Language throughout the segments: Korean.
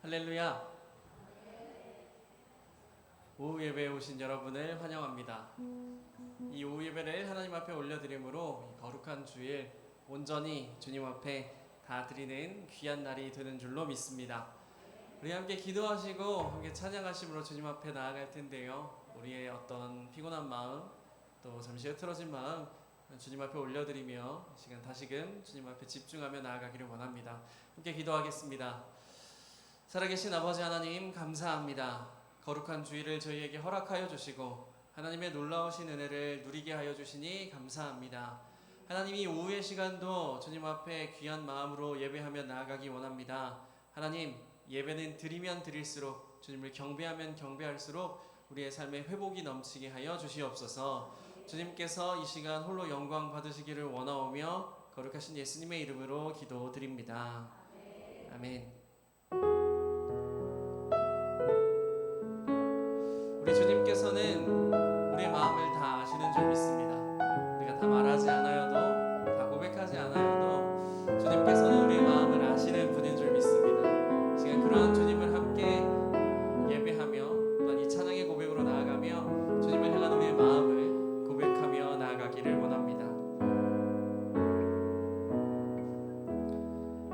할렐루야. 오후 예배에 오신 여러분을 환영합니다. 이 오후 예배를 하나님 앞에 올려드림으로 이 거룩한 주일 온전히 주님 앞에 다 드리는 귀한 날이 되는 줄로 믿습니다. 우리 함께 기도하시고 함께 찬양하심으로 주님 앞에 나아갈 텐데요. 우리의 어떤 피곤한 마음, 또 잠시 흐트러진 마음 주님 앞에 올려드리며 이 시간 다시금 주님 앞에 집중하며 나아가기를 원합니다. 함께 기도하겠습니다. 살아계신 아버지 하나님, 감사합니다. 거룩한 주일을 저희에게 허락하여 주시고 하나님의 놀라우신 은혜를 누리게 하여 주시니 감사합니다. 하나님이 오후의 시간도 주님 앞에 귀한 마음으로 예배하며 나아가기 원합니다. 하나님, 예배는 드리면 드릴수록, 주님을 경배하면 경배할수록 우리의 삶에 회복이 넘치게 하여 주시옵소서. 주님께서 이 시간 홀로 영광 받으시기를 원하오며 거룩하신 예수님의 이름으로 기도드립니다. 아멘. 우리 주님께서는 우리의 마음을 다 아시는 줄 믿습니다. 우리가 다 말하지 않아도, 다 고백하지 않아도 주님께서는 우리의 마음을 아시는 분인 줄 믿습니다. 이 시간 그러한 주님을 함께 예배하며 또한 이 찬양의 고백으로 나아가며 주님을 향한 우리의 마음을 고백하며 나아가기를 원합니다.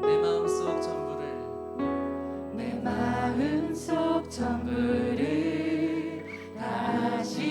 내 마음속 전부를 내 마음속 전부를 다시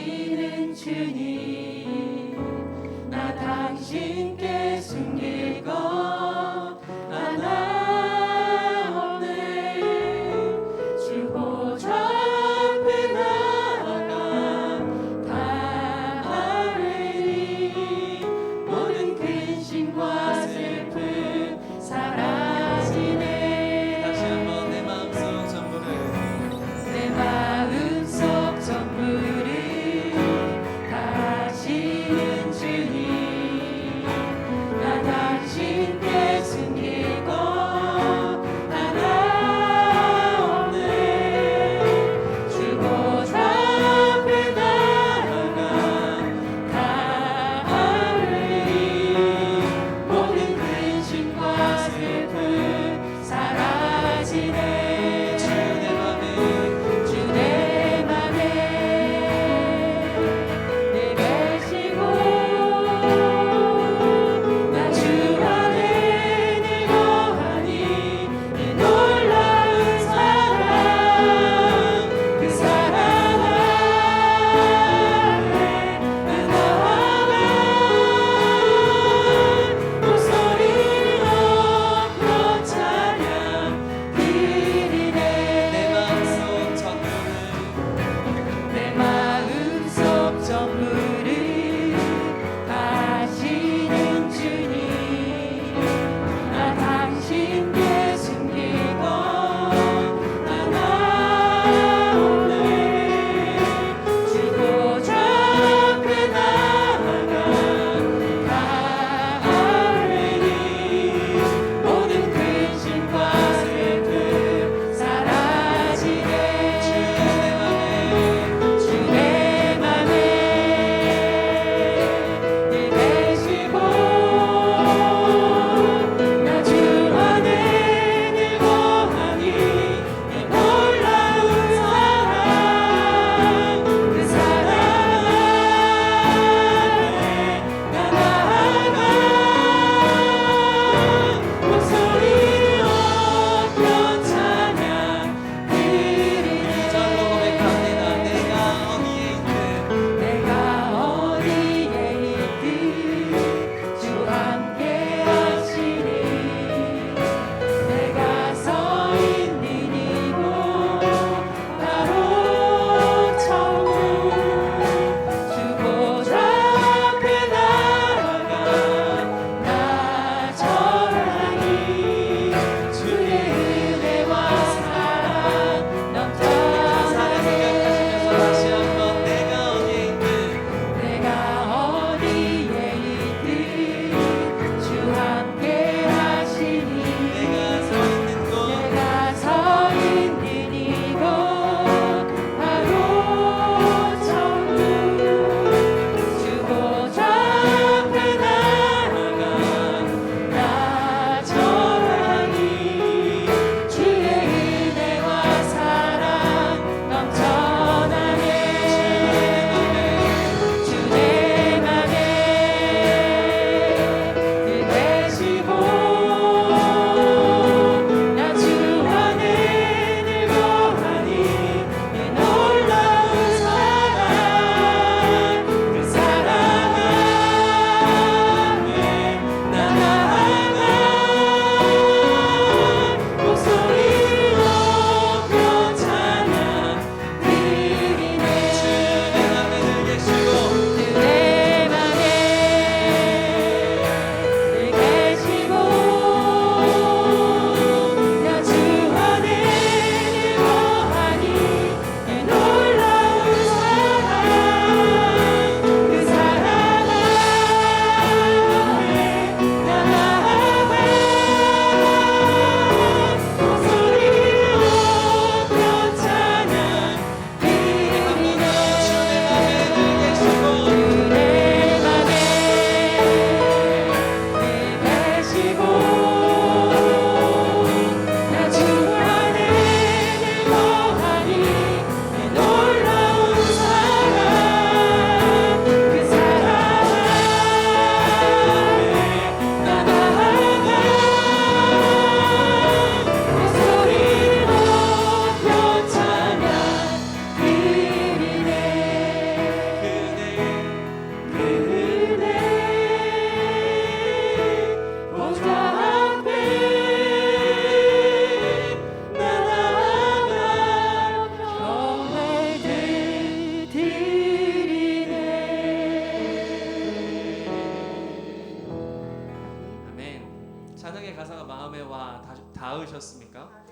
찬양의 가사가 마음에 와 닿으셨습니까?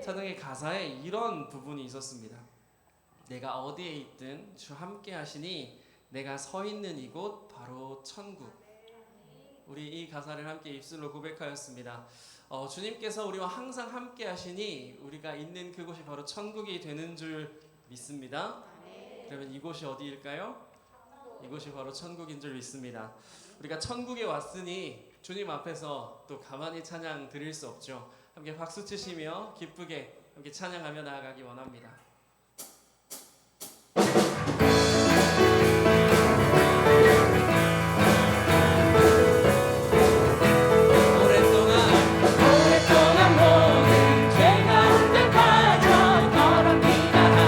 찬양의 가사에 이런 부분이 있었습니다. 내가 어디에 있든 주 함께 하시니 내가 서 있는 이곳 바로 천국. 우리 이 가사를 함께 입술로 고백하였습니다. 주님께서 우리와 항상 함께 하시니 우리가 있는 그곳이 바로 천국이 되는 줄 믿습니다. 그러면 이곳이 어디일까요? 이곳이 바로 천국인 줄 믿습니다. 우리가 천국에 왔으니 주님 앞에서 또 가만히 찬양 드릴 수 없죠. 함께 박수 치시며 기쁘게 함께 찬양하며 나아가기 원합니다. 오랫동안 모든 죄 가운데 빠져 더럽기가 하려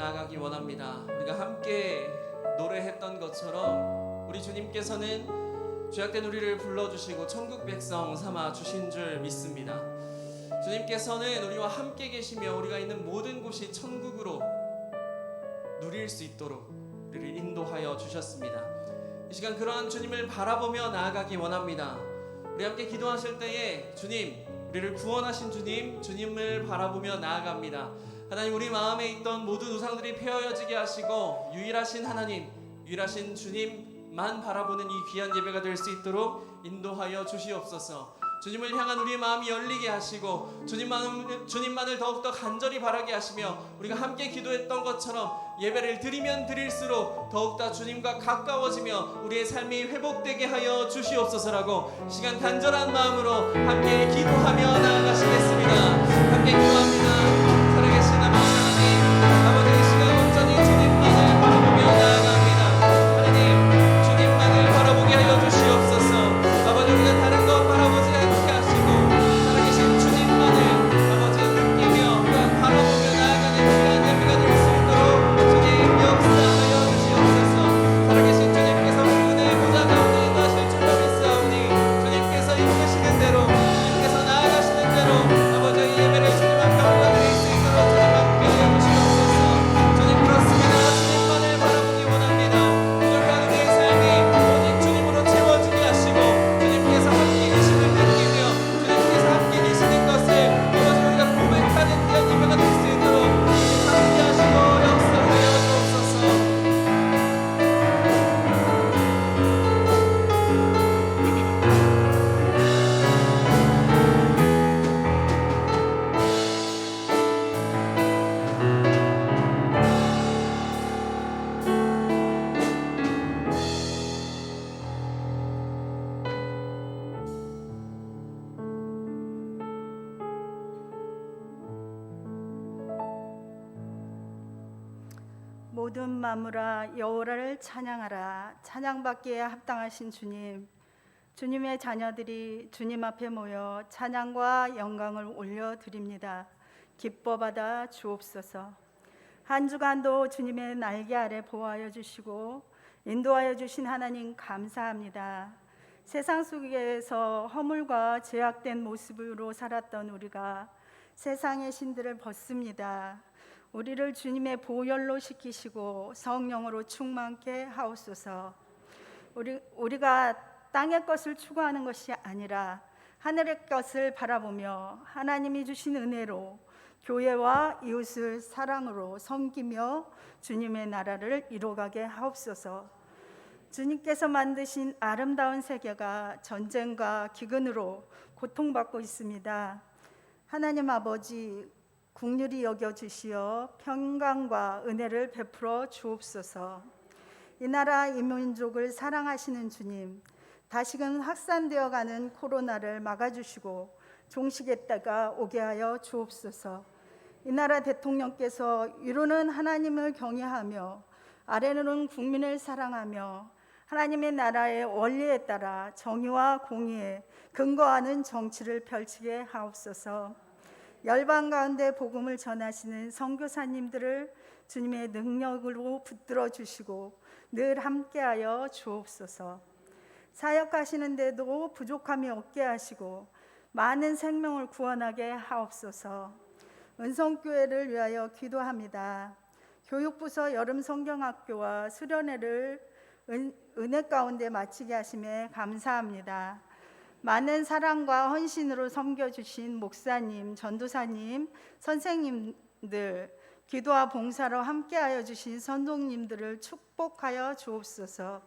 나아가기 원합니다. 우리가 함께 노래했던 것처럼 우리 주님께서는 죄악된 우리를 불러주시고 천국 백성 삼아 주신 줄 믿습니다. 주님께서는 우리와 함께 계시며 우리가 있는 모든 곳이 천국으로 누릴 수 있도록 우리를 인도하여 주셨습니다. 이 시간 그러한 주님을 바라보며 나아가기 원합니다. 우리 함께 기도하실 때에 주님, 우리를 구원하신 주님, 주님을 바라보며 나아갑니다. 하나님, 우리 마음에 있던 모든 우상들이 폐허여지게 하시고 유일하신 하나님, 유일하신 주님만 바라보는 이 귀한 예배가 될 수 있도록 인도하여 주시옵소서. 주님을 향한 우리의 마음이 열리게 하시고 주님만을 더욱더 간절히 바라게 하시며 우리가 함께 기도했던 것처럼 예배를 드리면 드릴수록 더욱더 주님과 가까워지며 우리의 삶이 회복되게 하여 주시옵소서라고 시간 간절한 마음으로 함께 기도하며 나아가시겠습니다. 함께 기도합니다. 살아계신 아버지 하나님, 아버지 이 시간 온전히 주님만을 바라보며 나아갑니다. 하나님, 주님만을 바라보게 하여 주시옵소서. 아버지, 우리가 다른 것 바라보지 않게 하시고 살아계신 주님만을 아버지 느끼며 또한 바라보며 나아가는 귀한 예배가 될 수 있도록 주님 역사하여 주시옵소서. 살아계신 주님께서 은혜의 보좌 가운데 인도하실 줄로 믿사오니 주님께서 이끄시는 대로 주님께서 나아가시는 대로 아버지 이 예배를 주님 앞에 올려드릴 수 있도록 주님 함께 하여 주시옵소서. 주님 그렇습니다. 주님만을 바라보기 원합니다. 부족한 우리의 삶이 오직 주님으로 채워지게 하시고 주님께서 함께 계심을 느끼며 주님께서 함께 계시는 것을 아버지 우리가 고백하는 귀한 예배가 될 수 있도록 주님 함께 하시고 역사하여 주옵소서. 모든 만물아 여호와를 찬양하라. 찬양받기에 합당하신 주님, 주님의 자녀들이 주님 앞에 모여 찬양과 영광을 올려드립니다. 기뻐 받아 주옵소서. 한 주간도 주님의 날개 아래 보호하여 주시고 인도하여 주신 하나님 감사합니다. 세상 속에서 허물과 죄악된 모습으로 살았던 우리가 세상의 신들을 벗습니다. 우리를 주님의 보혈로 씻기시고 성령으로 충만케 하옵소서. 우리가 땅의 것을 추구하는 것이 아니라 하늘의 것을 바라보며 하나님이 주신 은혜로 교회와 이웃을 사랑으로 섬기며 주님의 나라를 이루어가게 하옵소서. 주님께서 만드신 아름다운 세계가 전쟁과 기근으로 고통받고 있습니다. 하나님 아버지, 긍휼히 여겨주시어 평강과 은혜를 베풀어 주옵소서. 이 나라 이 민족을 사랑하시는 주님, 다시금 확산되어가는 코로나를 막아주시고 종식의 때가 오게 하여 주옵소서. 이 나라 대통령께서 위로는 하나님을 경외하며 아래로는 국민을 사랑하며 하나님의 나라의 원리에 따라 정의와 공의에 근거하는 정치를 펼치게 하옵소서. 열방 가운데 복음을 전하시는 선교사님들을 주님의 능력으로 붙들어 주시고 늘 함께하여 주옵소서. 사역하시는데도 부족함이 없게 하시고 많은 생명을 구원하게 하옵소서. 은성교회를 위하여 기도합니다. 교육부서 여름 성경학교와 수련회를 은혜 가운데 마치게 하심에 감사합니다. 많은 사랑과 헌신으로 섬겨주신 목사님, 전도사님, 선생님들, 기도와 봉사로 함께하여 주신 선동님들을 축복하여 주옵소서.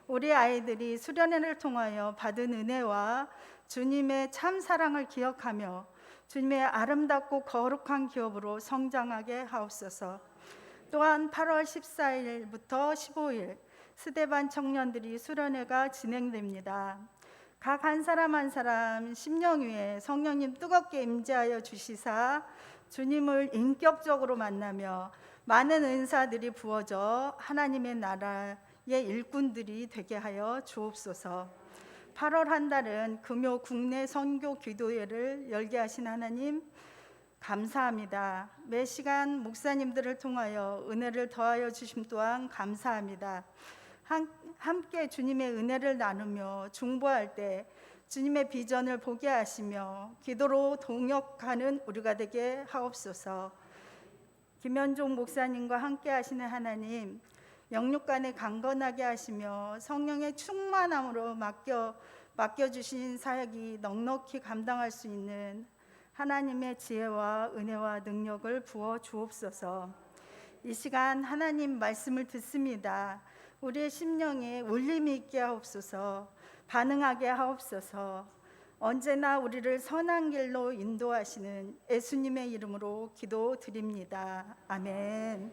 우리 아이들이 수련회를 통하여 받은 은혜와 주님의 참 사랑을 기억하며 주님의 아름답고 거룩한 기업으로 성장하게 하옵소서. 또한 8월 14일부터 15일 스데반 청년들이 수련회가 진행됩니다. 각 한 사람 한 사람 심령 위에 성령님 뜨겁게 임재하여 주시사 주님을 인격적으로 만나며 많은 은사들이 부어져 하나님의 나라의 일꾼들이 되게 하여 주옵소서. 8월 한 달은 금요 국내 선교 기도회를 열게 하신 하나님 감사합니다. 매 시간 목사님들을 통하여 은혜를 더하여 주심 또한 감사합니다. 함께 주님의 은혜를 나누며 중보할 때 주님의 비전을 보게 하시며 기도로 동역하는 우리가 되게 하옵소서. 김현종 목사님과 함께 하시는 하나님, 영육간에 강건하게 하시며 성령의 충만함으로 맡겨주신 사역이 넉넉히 감당할 수 있는 하나님의 지혜와 은혜와 능력을 부어 주옵소서. 이 시간 하나님 말씀을 듣습니다. 우리의 심령에 울림이 있게 하옵소서. 반응하게 하옵소서. 언제나 우리를 선한 길로 인도하시는 예수님의 이름으로 기도드립니다. 아멘.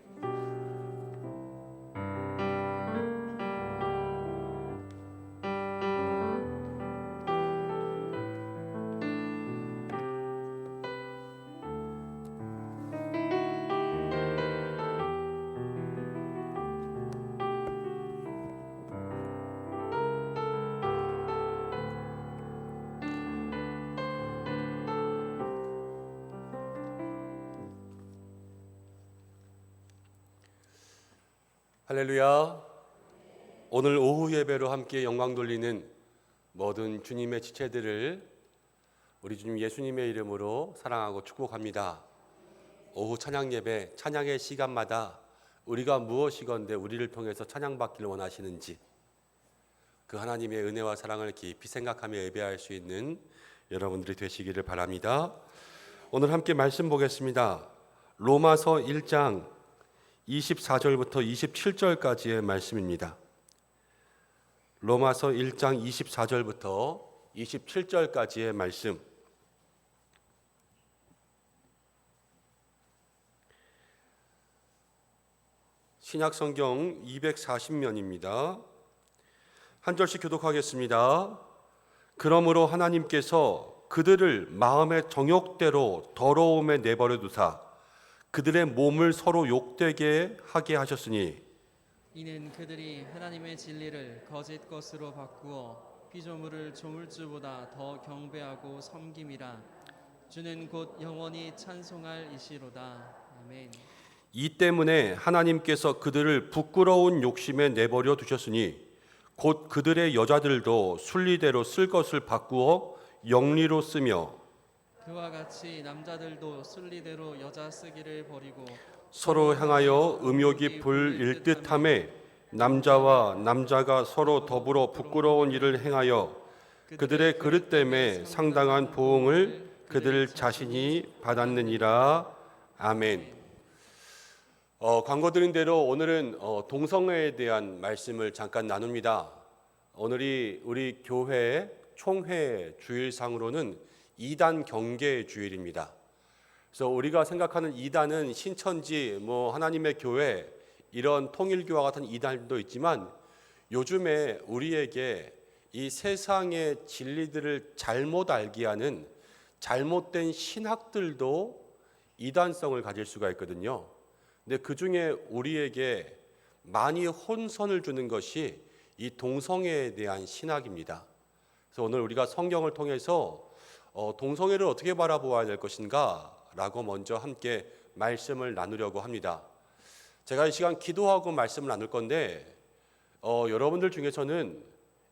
할렐루야. 오늘 오후 예배로 함께 영광 돌리는 모든 주님의 지체들을 우리 주님 예수님의 이름으로 사랑하고 축복합니다. 오후 찬양 예배, 찬양의 시간마다 우리가 무엇이건데 우리를 통해서 찬양받기를 원하시는지 그 하나님의 은혜와 사랑을 깊이 생각하며 예배할 수 있는 여러분들이 되시기를 바랍니다. 오늘 함께 말씀 보겠습니다. 로마서 1장 24절부터 27절까지의 말씀입니다. 로마서 1장 24절부터 27절까지의 말씀. 신약성경 240면입니다. 한 절씩 교독하겠습니다. 그러므로 하나님께서 그들을 마음의 정욕대로 더러움에 내버려 두사 그들의 몸을 서로 욕되게 하게 하셨으니 이는 그들이 하나님의 진리를 거짓 것으로 바꾸어 피조물을 조물주보다 더 경배하고 섬김이라. 주는 곧 영원히 찬송할 이시로다. 아멘. 이 때문에 하나님께서 그들을 부끄러운 욕심에 내버려 두셨으니 곧 그들의 여자들도 순리대로 쓸 것을 바꾸어 영리로 쓰며 그와 같이 남자들도 순리대로 여자 쓰기를 버리고 서로 향하여 음욕이 불일 듯하며 남자와 남자가 서로 더불어 부끄러운 일을 행하여 그들의 그릇 때문에 상당한 보응을 그들 자신이 받았느니라. 아멘. 광고 드린 대로 오늘은 동성애에 대한 말씀을 잠깐 나눕니다. 오늘이 우리 교회 총회 주일상으로는 2단 경계 주일입니다. 그래서 우리가 생각하는 2단은 신천지, 하나님의 교회 이런 통일교와 같은 2단도 있지만 요즘에 우리에게 이 세상의 진리들을 잘못 알게 하는 잘못된 신학들도 2단성을 가질 수가 있거든요. 근데 그 중에 우리에게 많이 혼선을 주는 것이 이 동성애에 대한 신학입니다. 그래서 오늘 우리가 성경을 통해서 동성애를 어떻게 바라보아야 될 것인가 라고 먼저 함께 말씀을 나누려고 합니다. 제가 이 시간 기도하고 말씀을 나눌 건데 여러분들 중에서는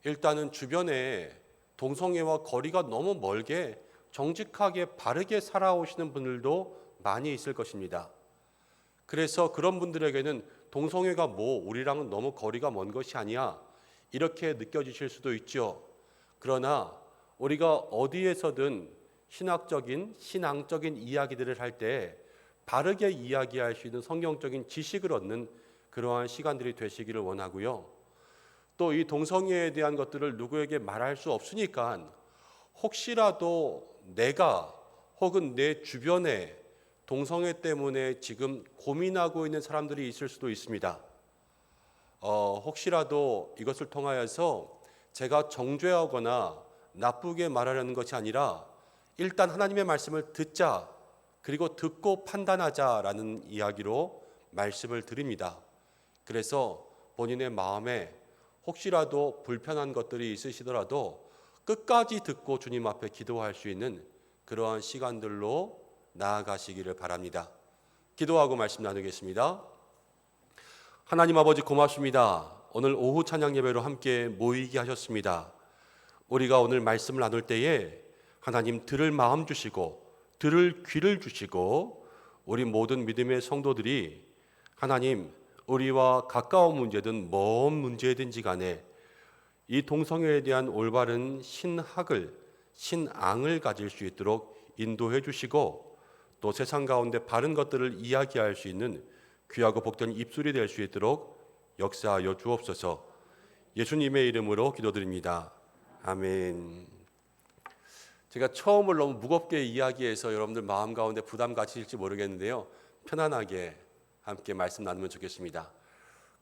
일단은 주변에 동성애와 거리가 너무 멀게 정직하게 바르게 살아오시는 분들도 많이 있을 것입니다. 그래서 그런 분들에게는 동성애가 우리랑은 너무 거리가 먼 것이 아니야 이렇게 느껴지실 수도 있죠. 그러나 우리가 어디에서든 신앙적인 이야기들을 할 때 바르게 이야기할 수 있는 성경적인 지식을 얻는 그러한 시간들이 되시기를 원하고요. 또 이 동성애에 대한 것들을 누구에게 말할 수 없으니까 혹시라도 내가 혹은 내 주변에 동성애 때문에 지금 고민하고 있는 사람들이 있을 수도 있습니다. 혹시라도 이것을 통하여서 제가 정죄하거나 나쁘게 말하려는 것이 아니라 일단 하나님의 말씀을 듣자, 그리고 듣고 판단하자라는 이야기로 말씀을 드립니다. 그래서 본인의 마음에 혹시라도 불편한 것들이 있으시더라도 끝까지 듣고 주님 앞에 기도할 수 있는 그러한 시간들로 나아가시기를 바랍니다. 기도하고 말씀 나누겠습니다. 하나님 아버지 고맙습니다. 오늘 오후 찬양 예배로 함께 모이게 하셨습니다. 우리가 오늘 말씀을 나눌 때에 하나님 들을 마음 주시고 들을 귀를 주시고 우리 모든 믿음의 성도들이 하나님 우리와 가까운 문제든 먼 문제든지 간에 이 동성애에 대한 올바른 신학을 신앙을 가질 수 있도록 인도해 주시고 또 세상 가운데 바른 것들을 이야기할 수 있는 귀하고 복된 입술이 될 수 있도록 역사하여 주옵소서. 예수님의 이름으로 기도드립니다. 아멘. 제가 처음을 너무 무겁게 이야기해서 여러분들 마음 가운데 부담 가지실지 모르겠는데요. 편안하게 함께 말씀 나누면 좋겠습니다.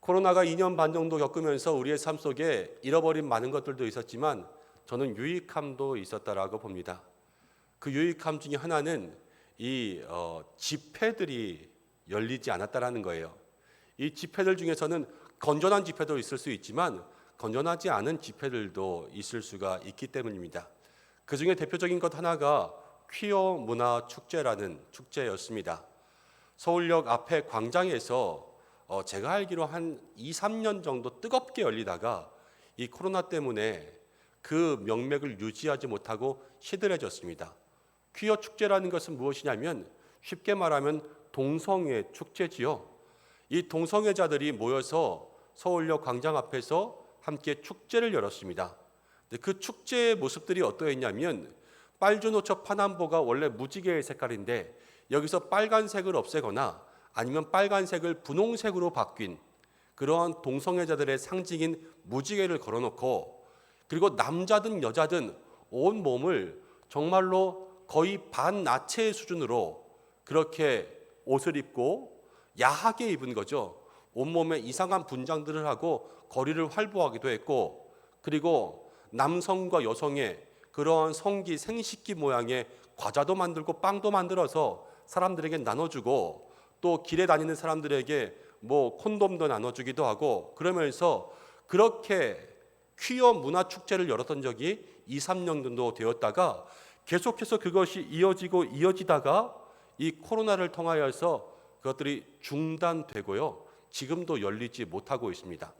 코로나가 2년 반 정도 겪으면서 우리의 삶 속에 잃어버린 많은 것들도 있었지만 저는 유익함도 있었다라고 봅니다. 그 유익함 중에 하나는 이 집회들이 열리지 않았다라는 거예요. 이 집회들 중에서는 건전한 집회도 있을 수 있지만 건전하지 않은 집회들도 있을 수가 있기 때문입니다. 그 중에 대표적인 것 하나가 퀴어 문화 축제라는 축제였습니다. 서울역 앞에 광장에서 제가 알기로 한 2, 3년 정도 뜨겁게 열리다가 이 코로나 때문에 그 명맥을 유지하지 못하고 시들해졌습니다. 퀴어 축제라는 것은 무엇이냐면 쉽게 말하면 동성애 축제지요. 이 동성애자들이 모여서 서울역 광장 앞에서 함께 축제를 열었습니다. 그 축제의 모습들이 어떠했냐면 빨주노초 파남보가 원래 무지개의 색깔인데 여기서 빨간색을 없애거나 아니면 빨간색을 분홍색으로 바뀐 그러한 동성애자들의 상징인 무지개를 걸어놓고 그리고 남자든 여자든 온 몸을 정말로 거의 반나체의 수준으로 그렇게 옷을 입고 야하게 입은 거죠. 온몸에 이상한 분장들을 하고 거리를 활보하기도 했고 그리고 남성과 여성의 그러한 성기 생식기 모양의 과자도 만들고 빵도 만들어서 사람들에게 나눠주고 또 길에 다니는 사람들에게 콘돔도 나눠주기도 하고 그러면서 그렇게 퀴어 문화 축제를 열었던 적이 2, 3년 정도 되었다가 계속해서 그것이 이어지다가 이 코로나를 통하여서 그것들이 중단되고요. 지금도 열리지 못하고 있습니다.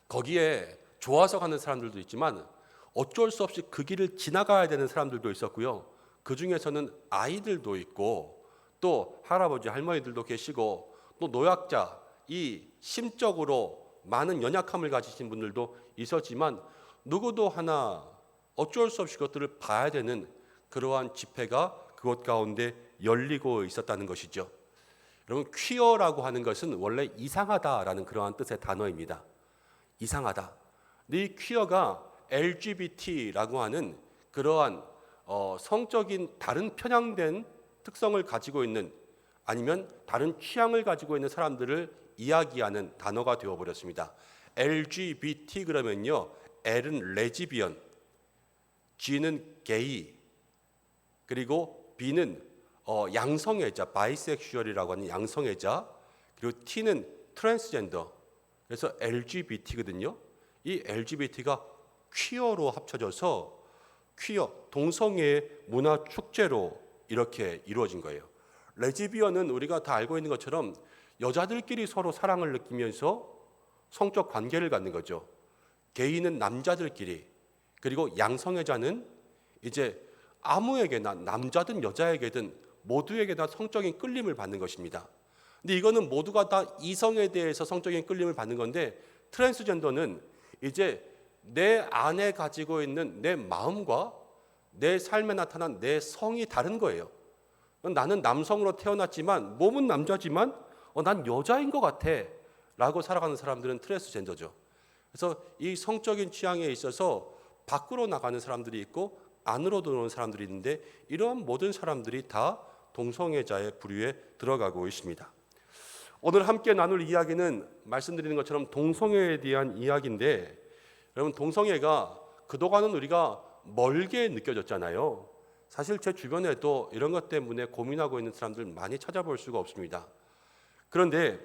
거기에 좋아서 가는 사람들도 있지만 어쩔 수 없이 그 길을 지나가야 되는 사람들도 있었고요. 그 중에서는 아이들도 있고 또 할아버지 할머니들도 계시고 또 노약자 이 심적으로 많은 연약함을 가지신 분들도 있었지만 누구도 하나 어쩔 수 없이 그것들을 봐야 되는 그러한 집회가 그곳 가운데 열리고 있었다는 것이죠. 여러분 퀴어라고 하는 것은 원래 이상하다라는 그러한 뜻의 단어입니다. 이상하다. 근데 이 퀴어가 LGBT라고 하는 그러한 성적인 다른 편향된 특성을 가지고 있는 아니면 다른 취향을 가지고 있는 사람들을 이야기하는 단어가 되어버렸습니다. LGBT 그러면요, L은 레즈비언, G는 게이, 그리고 B는 양성애자, 바이섹슈얼이라고 하는 양성애자, 그리고 T는 트랜스젠더. 그래서 LGBT거든요. 이 LGBT가 퀴어로 합쳐져서 퀴어, 동성애 문화 축제로 이렇게 이루어진 거예요. 레즈비언은 우리가 다 알고 있는 것처럼 여자들끼리 서로 사랑을 느끼면서 성적 관계를 갖는 거죠. 게이는 남자들끼리, 그리고 양성애자는 이제 아무에게나 남자든 여자에게든 모두에게나 성적인 끌림을 받는 것입니다. 근데 이거는 모두가 다 이성에 대해서 성적인 끌림을 받는 건데 트랜스젠더는 이제 내 안에 가지고 있는 내 마음과 내 삶에 나타난 내 성이 다른 거예요. 나는 남성으로 태어났지만 몸은 남자지만 난 여자인 것 같아 라고 살아가는 사람들은 트랜스젠더죠. 그래서 이 성적인 취향에 있어서 밖으로 나가는 사람들이 있고 안으로 들어오는 사람들이 있는데 이러한 모든 사람들이 다 동성애자의 부류에 들어가고 있습니다. 오늘 함께 나눌 이야기는 말씀드리는 것처럼 동성애에 대한 이야기인데 여러분 동성애가 그동안은 우리가 멀게 느껴졌잖아요. 사실 제 주변에도 이런 것 때문에 고민하고 있는 사람들 많이 찾아볼 수가 없습니다. 그런데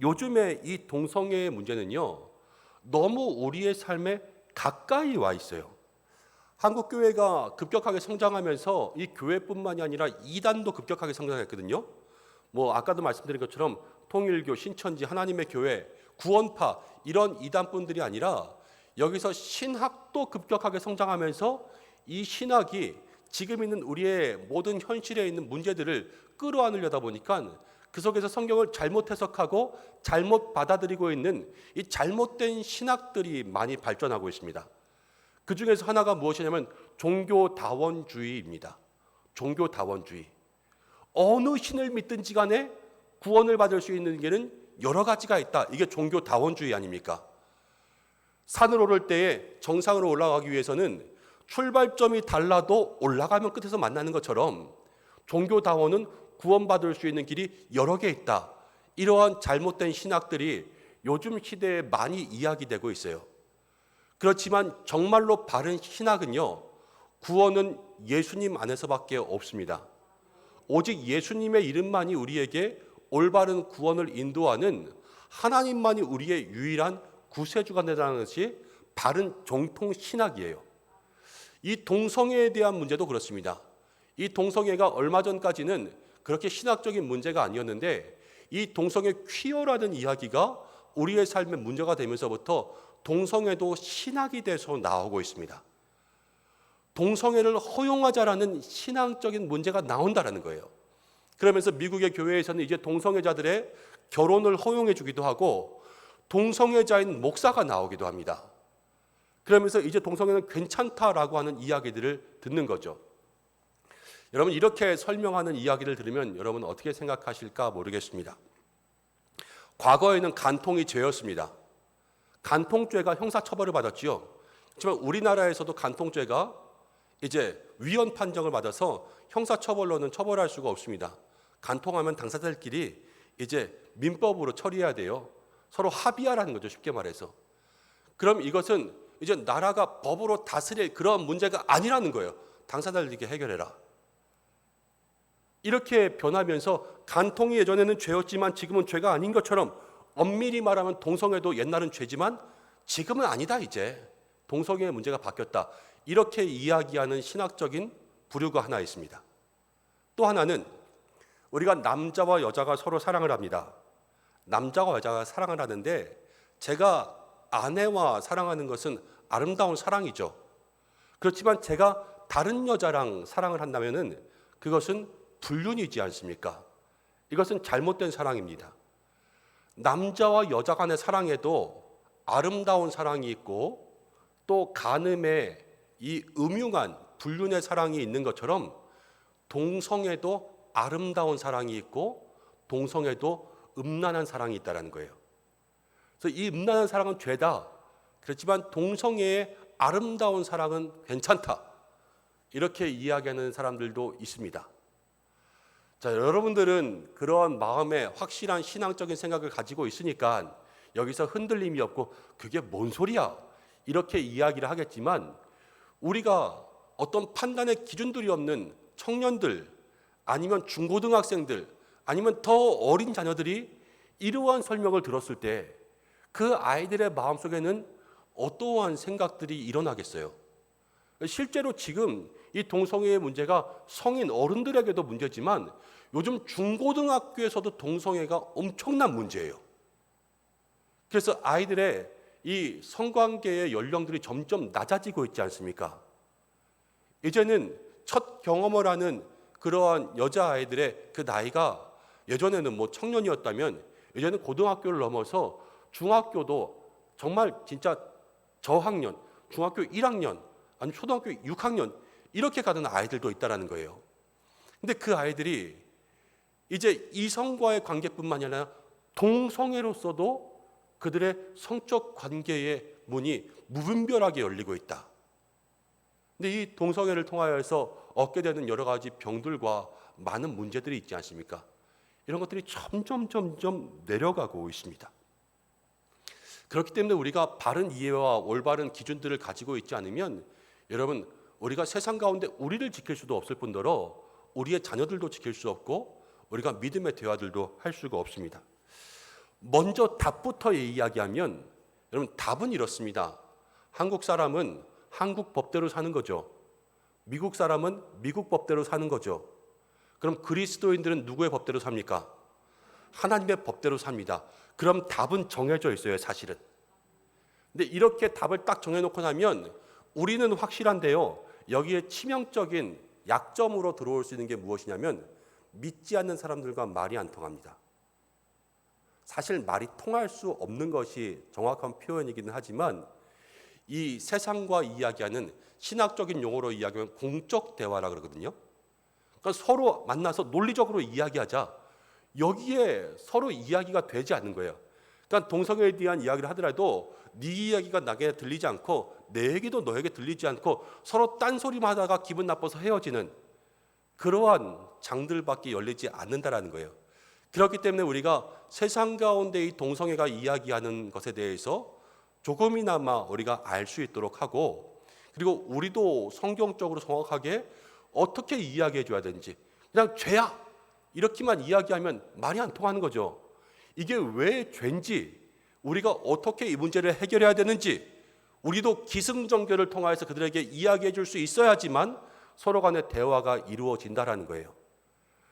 요즘에 이 동성애의 문제는요, 너무 우리의 삶에 가까이 와 있어요. 한국 교회가 급격하게 성장하면서 이 교회뿐만이 아니라 이단도 급격하게 성장했거든요. 뭐 아까도 말씀드린 것처럼 통일교, 신천지, 하나님의 교회, 구원파 이런 이단뿐들이 아니라 여기서 신학도 급격하게 성장하면서 이 신학이 지금 있는 우리의 모든 현실에 있는 문제들을 끌어안으려다 보니까 그 속에서 성경을 잘못 해석하고 잘못 받아들이고 있는 이 잘못된 신학들이 많이 발전하고 있습니다. 그 중에서 하나가 무엇이냐면 종교다원주의입니다. 종교다원주의. 어느 신을 믿든지 간에 구원을 받을 수 있는 길은 여러 가지가 있다. 이게 종교다원주의 아닙니까? 산을 오를 때에 정상으로 올라가기 위해서는 출발점이 달라도 올라가면 끝에서 만나는 것처럼 종교다원은 구원받을 수 있는 길이 여러 개 있다. 이러한 잘못된 신학들이 요즘 시대에 많이 이야기되고 있어요. 그렇지만 정말로 바른 신학은요, 구원은 예수님 안에서밖에 없습니다. 오직 예수님의 이름만이 우리에게 올바른 구원을 인도하는 하나님만이 우리의 유일한 구세주가 되라는 것이 바른 정통 신학이에요. 이 동성애에 대한 문제도 그렇습니다. 이 동성애가 얼마 전까지는 그렇게 신학적인 문제가 아니었는데 이 동성애 퀴어라는 이야기가 우리의 삶의 문제가 되면서부터 동성애도 신학이 돼서 나오고 있습니다. 동성애를 허용하자라는 신앙적인 문제가 나온다라는 거예요. 그러면서 미국의 교회에서는 이제 동성애자들의 결혼을 허용해 주기도 하고 동성애자인 목사가 나오기도 합니다. 그러면서 이제 동성애는 괜찮다라고 하는 이야기들을 듣는 거죠. 여러분, 이렇게 설명하는 이야기를 들으면 여러분 어떻게 생각하실까 모르겠습니다. 과거에는 간통이 죄였습니다. 간통죄가 형사처벌을 받았지요. 하지만 우리나라에서도 간통죄가 이제 위헌 판정을 받아서 형사처벌로는 처벌할 수가 없습니다. 간통하면 당사자들끼리 이제 민법으로 처리해야 돼요. 서로 합의하라는 거죠, 쉽게 말해서. 그럼 이것은 이제 나라가 법으로 다스릴 그런 문제가 아니라는 거예요. 당사자들끼리 해결해라. 이렇게 변하면서 간통이 예전에는 죄였지만 지금은 죄가 아닌 것처럼 엄밀히 말하면 동성애도 옛날은 죄지만 지금은 아니다. 이제 동성애의 문제가 바뀌었다. 이렇게 이야기하는 신학적인 부류가 하나 있습니다. 또 하나는 우리가 남자와 여자가 서로 사랑을 합니다. 남자와 여자가 사랑을 하는데 제가 아내와 사랑하는 것은 아름다운 사랑이죠. 그렇지만 제가 다른 여자랑 사랑을 한다면은 그것은 불륜이지 않습니까? 이것은 잘못된 사랑입니다. 남자와 여자 간의 사랑에도 아름다운 사랑이 있고 또 간음의 이 음흉한 불륜의 사랑이 있는 것처럼 동성애도 아름다운 사랑이 있고 동성애도 음란한 사랑이 있다는 거예요. 그래서 이 음란한 사랑은 죄다. 그렇지만 동성애의 아름다운 사랑은 괜찮다. 이렇게 이야기하는 사람들도 있습니다. 자, 여러분들은 그러한 마음에 확실한 신앙적인 생각을 가지고 있으니까 여기서 흔들림이 없고 그게 뭔 소리야? 이렇게 이야기를 하겠지만 우리가 어떤 판단의 기준들이 없는 청년들 아니면 중고등학생들 아니면 더 어린 자녀들이 이러한 설명을 들었을 때 그 아이들의 마음속에는 어떠한 생각들이 일어나겠어요? 실제로 지금 이 동성애의 문제가 성인 어른들에게도 문제지만 요즘 중고등학교에서도 동성애가 엄청난 문제예요. 그래서 아이들의 이 성관계의 연령들이 점점 낮아지고 있지 않습니까? 이제는 첫 경험을 하는 그러한 여자아이들의 그 나이가 예전에는 뭐 청년이었다면 이제는 고등학교를 넘어서 중학교도 정말 진짜 저학년, 중학교 1학년, 아니 초등학교 6학년 이렇게 가는 아이들도 있다는 거예요. 근데 그 아이들이 이제 이성과의 관계뿐만 아니라 동성애로서도 그들의 성적 관계의 문이 무분별하게 열리고 있다. 근데 이 동성애를 통하여서 얻게 되는 여러 가지 병들과 많은 문제들이 있지 않습니까? 이런 것들이 점점 내려가고 있습니다. 그렇기 때문에 우리가 바른 이해와 올바른 기준들을 가지고 있지 않으면 여러분 우리가 세상 가운데 우리를 지킬 수도 없을 뿐더러 우리의 자녀들도 지킬 수 없고 우리가 믿음의 대화들도 할 수가 없습니다. 먼저 답부터 이야기하면 여러분 답은 이렇습니다. 한국 사람은 한국 법대로 사는 거죠. 미국 사람은 미국 법대로 사는 거죠. 그럼 그리스도인들은 누구의 법대로 삽니까? 하나님의 법대로 삽니다. 그럼 답은 정해져 있어요, 사실은. 근데 이렇게 답을 딱 정해놓고 나면 우리는 확실한데요, 여기에 치명적인 약점으로 들어올 수 있는 게 무엇이냐면 믿지 않는 사람들과 말이 안 통합니다. 사실 말이 통할 수 없는 것이 정확한 표현이기는 하지만 이 세상과 이야기하는 신학적인 용어로 이야기하면 공적 대화라 그러거든요. 그러니까 서로 만나서 논리적으로 이야기하자. 여기에 서로 이야기가 되지 않는 거예요. 그러니까 동성애에 대한 이야기를 하더라도 네 이야기가 나에게 들리지 않고 내 얘기도 너에게 들리지 않고 서로 딴소리만 하다가 기분 나빠서 헤어지는 그러한 장들밖에 열리지 않는다라는 거예요. 그렇기 때문에 우리가 세상 가운데 이 동성애가 이야기하는 것에 대해서 조금이나마 우리가 알 수 있도록 하고, 그리고 우리도 성경적으로 정확하게 어떻게 이야기해 줘야 되는지, 그냥 죄야 이렇게만 이야기하면 말이 안 통하는 거죠. 이게 왜 죄인지, 우리가 어떻게 이 문제를 해결해야 되는지 우리도 기승전결을 통하여서 그들에게 이야기해 줄 수 있어야지만 서로 간의 대화가 이루어진다라는 거예요.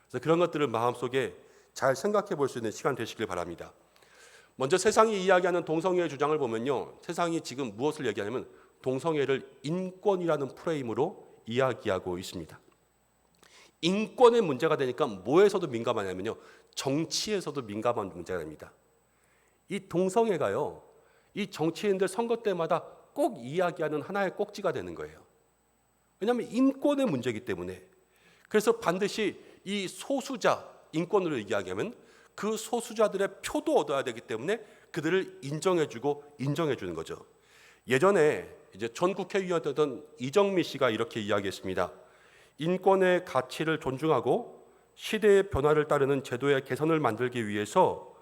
그래서 그런 것들을 마음속에 잘 생각해 볼 수 있는 시간 되시길 바랍니다. 먼저 세상이 이야기하는 동성애의 주장을 보면요, 세상이 지금 무엇을 얘기하냐면 동성애를 인권이라는 프레임으로 이야기하고 있습니다. 인권의 문제가 되니까 뭐에서도 민감하냐면요, 정치에서도 민감한 문제가 됩니다. 이 동성애가요, 이 정치인들 선거 때마다 꼭 이야기하는 하나의 꼭지가 되는 거예요. 왜냐하면 인권의 문제이기 때문에. 그래서 반드시 이 소수자 인권으로 이야기하면 그 소수자들의 표도 얻어야 되기 때문에 그들을 인정해주고 인정해주는 거죠. 예전에 이제 전 국회의원이었던 이정미 씨가 이렇게 이야기했습니다. 인권의 가치를 존중하고 시대의 변화를 따르는 제도의 개선을 만들기 위해서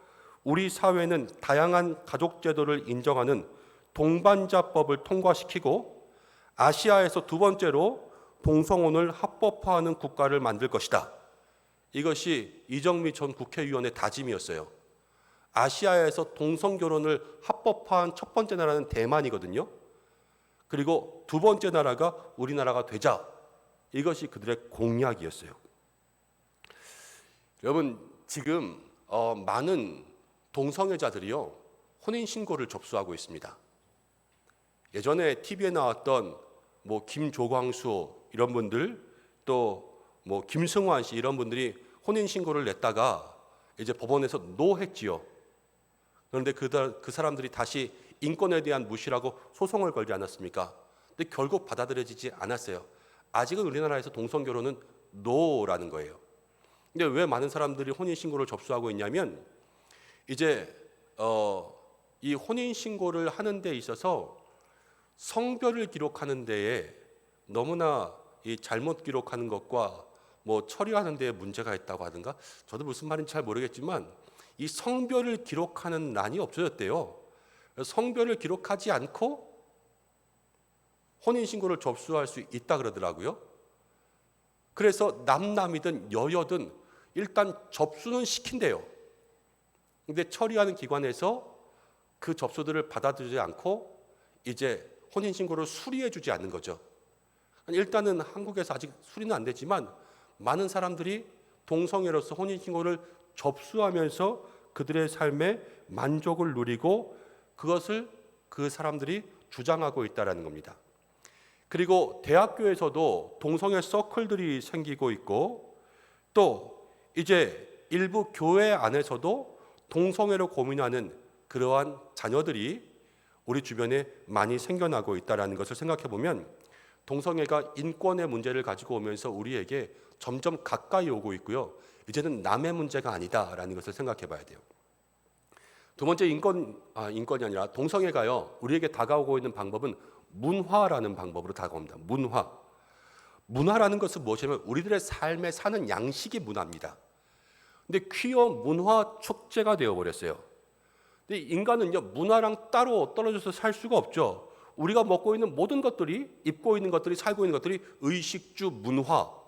우리 사회는 다양한 가족 제도를 인정하는 동반자법을 통과시키고 아시아에서 두 번째로 동성혼을 합법화하는 국가를 만들 것이다. 이것이 이정미 전 국회의원의 다짐이었어요. 아시아에서 동성결혼을 합법화한 첫 번째 나라는 대만이거든요. 그리고 두 번째 나라가 우리나라가 되자. 이것이 그들의 공약이었어요. 여러분, 지금 많은 동성애자들이요, 혼인신고를 접수하고 있습니다. 예전에 TV에 나왔던 뭐 김조광수 이런 분들, 또 뭐 김승환 씨 이런 분들이 혼인신고를 냈다가 이제 법원에서 노했지요. 그런데 그 사람들이 다시 인권에 대한 무시라고 소송을 걸지 않았습니까? 근데 결국 받아들여지지 않았어요. 아직은 우리나라에서 동성결혼은 노라는 거예요. 근데 왜 많은 사람들이 혼인신고를 접수하고 있냐면, 이제 이 혼인신고를 하는 데 있어서 성별을 기록하는 데에 너무나 이 잘못 기록하는 것과 뭐 처리하는 데에 문제가 있다고 하든가, 저도 무슨 말인지 잘 모르겠지만 이 성별을 기록하는 난이 없어졌대요. 성별을 기록하지 않고 혼인신고를 접수할 수 있다 그러더라고요. 그래서 남남이든 여여든 일단 접수는 시킨대요. 근데 처리하는 기관에서 그 접수들을 받아들이지 않고 이제 혼인신고를 수리해 주지 않는 거죠. 일단은 한국에서 아직 수리는 안 되지만 많은 사람들이 동성애로서 혼인신고를 접수하면서 그들의 삶에 만족을 누리고 그것을 그 사람들이 주장하고 있다는 겁니다. 그리고 대학교에서도 동성애 서클들이 생기고 있고, 또 이제 일부 교회 안에서도 동성애로 고민하는 그러한 자녀들이 우리 주변에 많이 생겨나고 있다는 것을 생각해 보면 동성애가 인권의 문제를 가지고 오면서 우리에게 점점 가까이 오고 있고요. 이제는 남의 문제가 아니다라는 것을 생각해 봐야 돼요. 두 번째, 인권이 아니라 동성애가요, 우리에게 다가오고 있는 방법은 문화라는 방법으로 다가옵니다. 문화라는 것은 무엇이냐면 우리들의 삶에 사는 양식이 문화입니다. 근데 퀴어 문화 축제가 되어버렸어요. 근데 인간은요, 문화랑 따로 떨어져서 살 수가 없죠. 우리가 먹고 있는 모든 것들이, 입고 있는 것들이, 살고 있는 것들이 의식주 문화,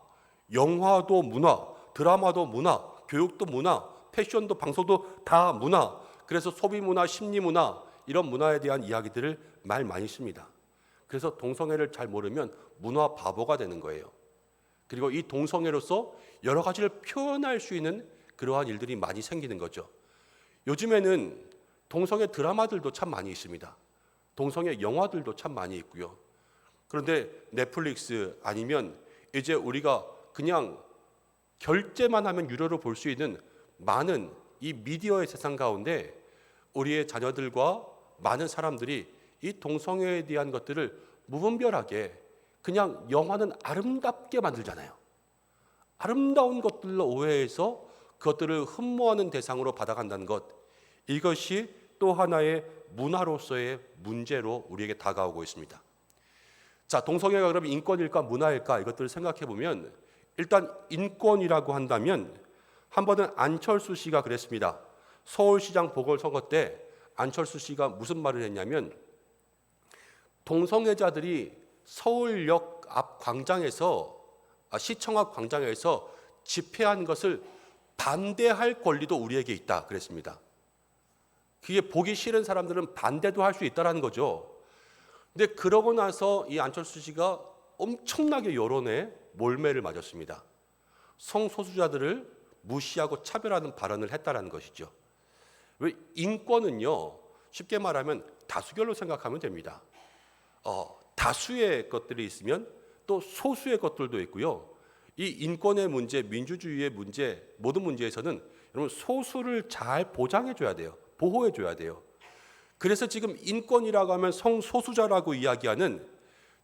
영화도 문화, 드라마도 문화, 교육도 문화, 패션도 방송도 다 문화. 그래서 소비 문화, 심리 문화, 이런 문화에 대한 이야기들을 말 많이 씁니다. 그래서 동성애를 잘 모르면 문화 바보가 되는 거예요. 그리고 이 동성애로서 여러 가지를 표현할 수 있는 그러한 일들이 많이 생기는 거죠. 요즘에는 동성애 드라마들도 참 많이 있습니다. 동성애 영화들도 참 많이 있고요. 그런데 넷플릭스 아니면 이제 우리가 그냥 결제만 하면 유료로 볼 수 있는 많은 이 미디어의 세상 가운데 우리의 자녀들과 많은 사람들이 이 동성애에 대한 것들을 무분별하게 그냥 영화는 아름답게 만들잖아요. 아름다운 것들로 오해해서 그것들을 흠모하는 대상으로 받아간다는 것, 이것이 또 하나의 문화로서의 문제로 우리에게 다가오고 있습니다. 자, 동성애가 그럼 인권일까 문화일까 이것들을 생각해 보면 일단 인권이라고 한다면 한 번은 안철수 씨가 그랬습니다. 서울시장 보궐선거 때 안철수 씨가 무슨 말을 했냐면 동성애자들이 서울역 앞 광장에서 시청 앞 광장에서 집회한 것을 반대할 권리도 우리에게 있다 그랬습니다. 그게 보기 싫은 사람들은 반대도 할 수 있다는 거죠. 근데 그러고 나서 이 안철수 씨가 엄청나게 여론에 몰매를 맞았습니다. 성소수자들을 무시하고 차별하는 발언을 했다는 것이죠. 왜 인권은요, 쉽게 말하면 다수결로 생각하면 됩니다. 다수의 것들이 있으면 또 소수의 것들도 있고요. 이 인권의 문제, 민주주의의 문제, 모든 문제에서는 여러분 소수를 잘 보장해줘야 돼요. 보호해줘야 돼요. 그래서 지금 인권이라고 하면 성소수자라고 이야기하는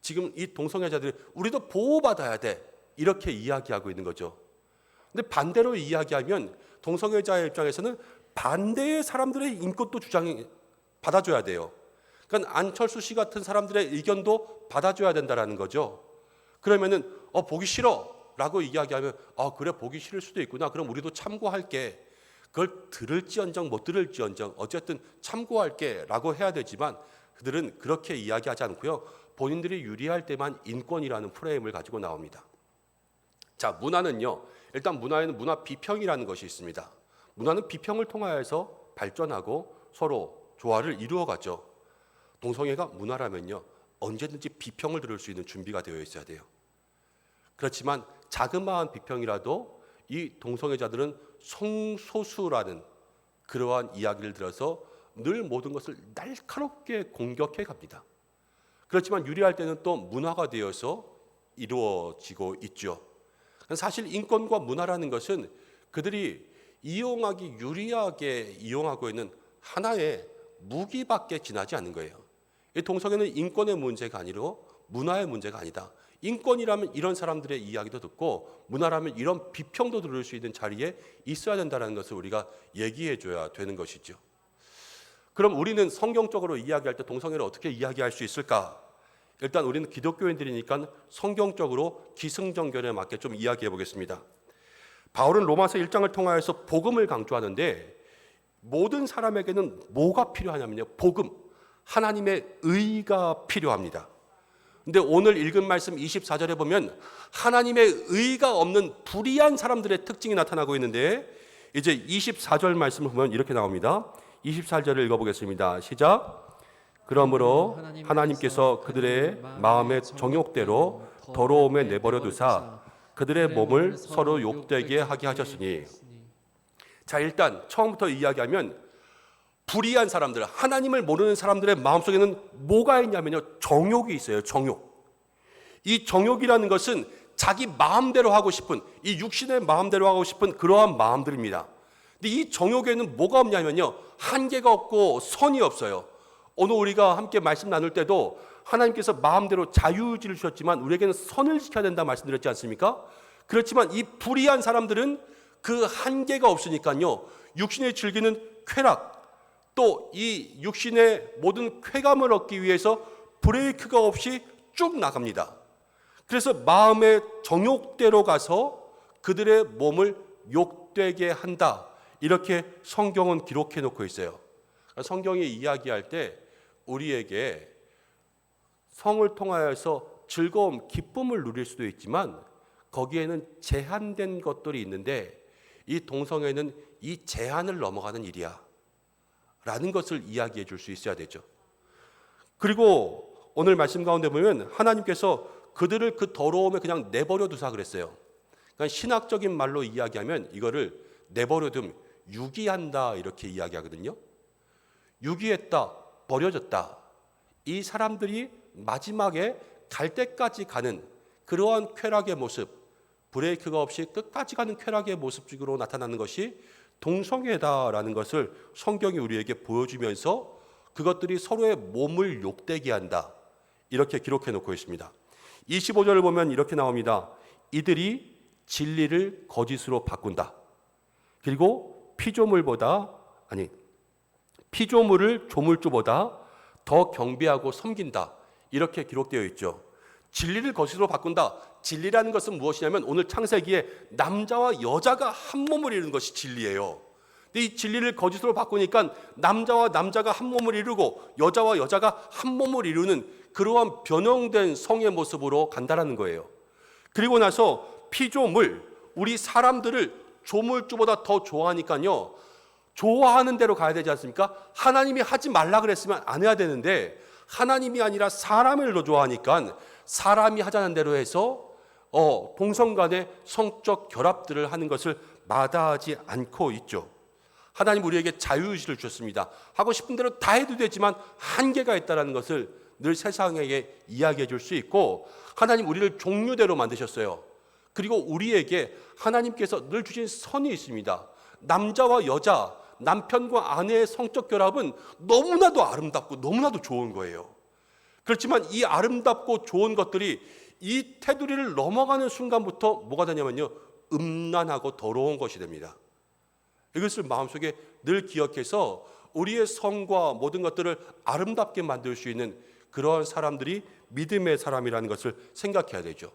지금 이 동성애자들이 우리도 보호받아야 돼 이렇게 이야기하고 있는 거죠. 근데 반대로 이야기하면 동성애자의 입장에서는 반대의 사람들의 인권도 받아줘야 돼요. 그러니까 안철수 씨 같은 사람들의 의견도 받아줘야 된다는 거죠. 그러면은 보기 싫어라고 이야기하면 그래 보기 싫을 수도 있구나. 그럼 우리도 참고할게. 그걸 들을지언정 못 들을지언정 어쨌든 참고할게라고 해야 되지만 그들은 그렇게 이야기하지 않고요. 본인들이 유리할 때만 인권이라는 프레임을 가지고 나옵니다. 자, 문화는요. 일단 문화에는 문화 비평이라는 것이 있습니다. 문화는 비평을 통하여서 발전하고 서로 조화를 이루어가죠. 동성애가 문화라면요. 언제든지 비평을 들을 수 있는 준비가 되어 있어야 돼요. 그렇지만 자그마한 비평이라도 이 동성애자들은 성소수라는 그러한 이야기를 들어서 늘 모든 것을 날카롭게 공격해 갑니다. 그렇지만 유리할 때는 또 문화가 되어서 이루어지고 있죠. 사실 인권과 문화라는 것은 그들이 이용하기 유리하게 이용하고 있는 하나의 무기밖에 지나지 않는 거예요. 이 동성애는 인권의 문제가 아니라 문화의 문제가 아니다. 인권이라면 이런 사람들의 이야기도 듣고 문화라면 이런 비평도 들을 수 있는 자리에 있어야 된다는 것을 우리가 얘기해 줘야 되는 것이죠. 그럼 우리는 성경적으로 이야기할 때 동성애를 어떻게 이야기할 수 있을까? 일단 우리는 기독교인들이니까 성경적으로 기승전결에 맞게 좀 이야기해 보겠습니다. 바울은 로마서 1장을 통하여서 복음을 강조하는데 모든 사람에게는 뭐가 필요하냐면요. 복음, 하나님의 의가 필요합니다. 근데 오늘 읽은 말씀 24절에 보면 하나님의 의가 없는 불의한 사람들의 특징이 나타나고 있는데 이제 24절 말씀을 보면 이렇게 나옵니다. 24절을 읽어보겠습니다. 시작. 그러므로 하나님께서 그들의 마음의 정욕대로 더러움에 내버려 두사 그들의 몸을 서로 욕되게 하게 하셨으니. 자, 일단 처음부터 이야기하면 불의한 사람들, 하나님을 모르는 사람들의 마음속에는 뭐가 있냐면요. 정욕이 있어요. 정욕. 이 정욕이라는 것은 자기 마음대로 하고 싶은, 이 육신의 마음대로 하고 싶은 그러한 마음들입니다. 근데 이 정욕에는 뭐가 없냐면요. 한계가 없고 선이 없어요. 오늘 우리가 함께 말씀 나눌 때도 하나님께서 마음대로 자유의지를 주셨지만 우리에게는 선을 지켜야 된다 말씀드렸지 않습니까? 그렇지만 이 불의한 사람들은 그 한계가 없으니까요. 육신의 즐기는 쾌락, 또 이 육신의 모든 쾌감을 얻기 위해서 브레이크가 없이 쭉 나갑니다. 그래서 마음의 정욕대로 가서 그들의 몸을 욕되게 한다. 이렇게 성경은 기록해 놓고 있어요. 성경이 이야기할 때 우리에게 성을 통하여서 즐거움, 기쁨을 누릴 수도 있지만 거기에는 제한된 것들이 있는데 이 동성애는 이 제한을 넘어가는 일이야 라는 것을 이야기해 줄 수 있어야 되죠. 그리고 오늘 말씀 가운데 보면 하나님께서 그들을 그 더러움에 그냥 내버려 두사 그랬어요. 그러니까 신학적인 말로 이야기하면 이거를 내버려 둠, 유기한다 이렇게 이야기하거든요. 유기했다, 버려졌다. 이 사람들이 마지막에 갈 때까지 가는 그러한 쾌락의 모습, 브레이크가 없이 끝까지 가는 쾌락의 모습으로 나타나는 것이 동성애다라는 것을 성경이 우리에게 보여주면서 그것들이 서로의 몸을 욕되게 한다. 이렇게 기록해 놓고 있습니다. 25절을 보면 이렇게 나옵니다. 이들이 진리를 거짓으로 바꾼다. 그리고 피조물을 조물주보다 더 경배하고 섬긴다. 이렇게 기록되어 있죠. 진리를 거짓으로 바꾼다. 진리라는 것은 무엇이냐면 오늘 창세기에 남자와 여자가 한 몸을 이루는 것이 진리예요. 근데 이 진리를 거짓으로 바꾸니까 남자와 남자가 한 몸을 이루고 여자와 여자가 한 몸을 이루는 그러한 변형된 성의 모습으로 간다라는 거예요. 그리고 나서 피조물, 우리 사람들을 조물주보다 더 좋아하니까요. 좋아하는 대로 가야 되지 않습니까? 하나님이 하지 말라 그랬으면 안 해야 되는데 하나님이 아니라 사람을 더 좋아하니까 사람이 하자는 대로 해서 동성 간의 성적 결합들을 하는 것을 마다하지 않고 있죠. 하나님 우리에게 자유의지를 주셨습니다. 하고 싶은 대로 다 해도 되지만 한계가 있다는 것을 늘 세상에게 이야기해 줄 수 있고 하나님 우리를 종류대로 만드셨어요. 그리고 우리에게 하나님께서 늘 주신 선이 있습니다. 남자와 여자, 남편과 아내의 성적 결합은 너무나도 아름답고 너무나도 좋은 거예요. 그렇지만 이 아름답고 좋은 것들이 이 테두리를 넘어가는 순간부터 뭐가 되냐면요, 음란하고 더러운 것이 됩니다. 이것을 마음속에 늘 기억해서 우리의 성과 모든 것들을 아름답게 만들 수 있는 그러한 사람들이 믿음의 사람이라는 것을 생각해야 되죠.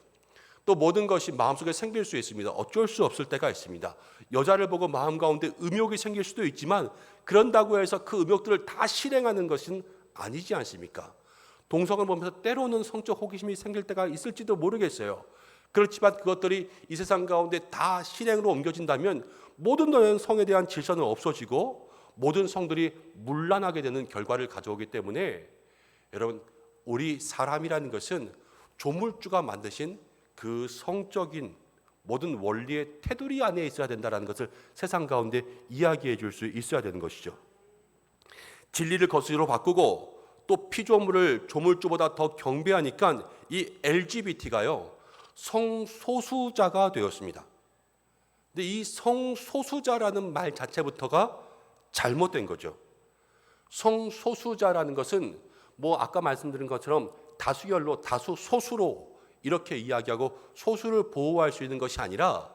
또 모든 것이 마음속에 생길 수 있습니다. 어쩔 수 없을 때가 있습니다. 여자를 보고 마음 가운데 음욕이 생길 수도 있지만 그런다고 해서 그 음욕들을 다 실행하는 것은 아니지 않습니까? 동성을 보면서 때로는 성적 호기심이 생길 때가 있을지도 모르겠어요. 그렇지만 그것들이 이 세상 가운데 다 실행으로 옮겨진다면 모든 성에 대한 질서는 없어지고 모든 성들이 문란하게 되는 결과를 가져오기 때문에 여러분, 우리 사람이라는 것은 조물주가 만드신 그 성적인 모든 원리의 테두리 안에 있어야 된다는 것을 세상 가운데 이야기해 줄 수 있어야 되는 것이죠. 진리를 거짓으로 바꾸고 또 피조물을 조물주보다 더 경배하니까 이 LGBT가요 성소수자가 되었습니다. 근데 이 성소수자라는 말 자체부터가 잘못된 거죠. 성소수자라는 것은 뭐 아까 말씀드린 것처럼 다수결로 다수 소수로 이렇게 이야기하고 소수를 보호할 수 있는 것이 아니라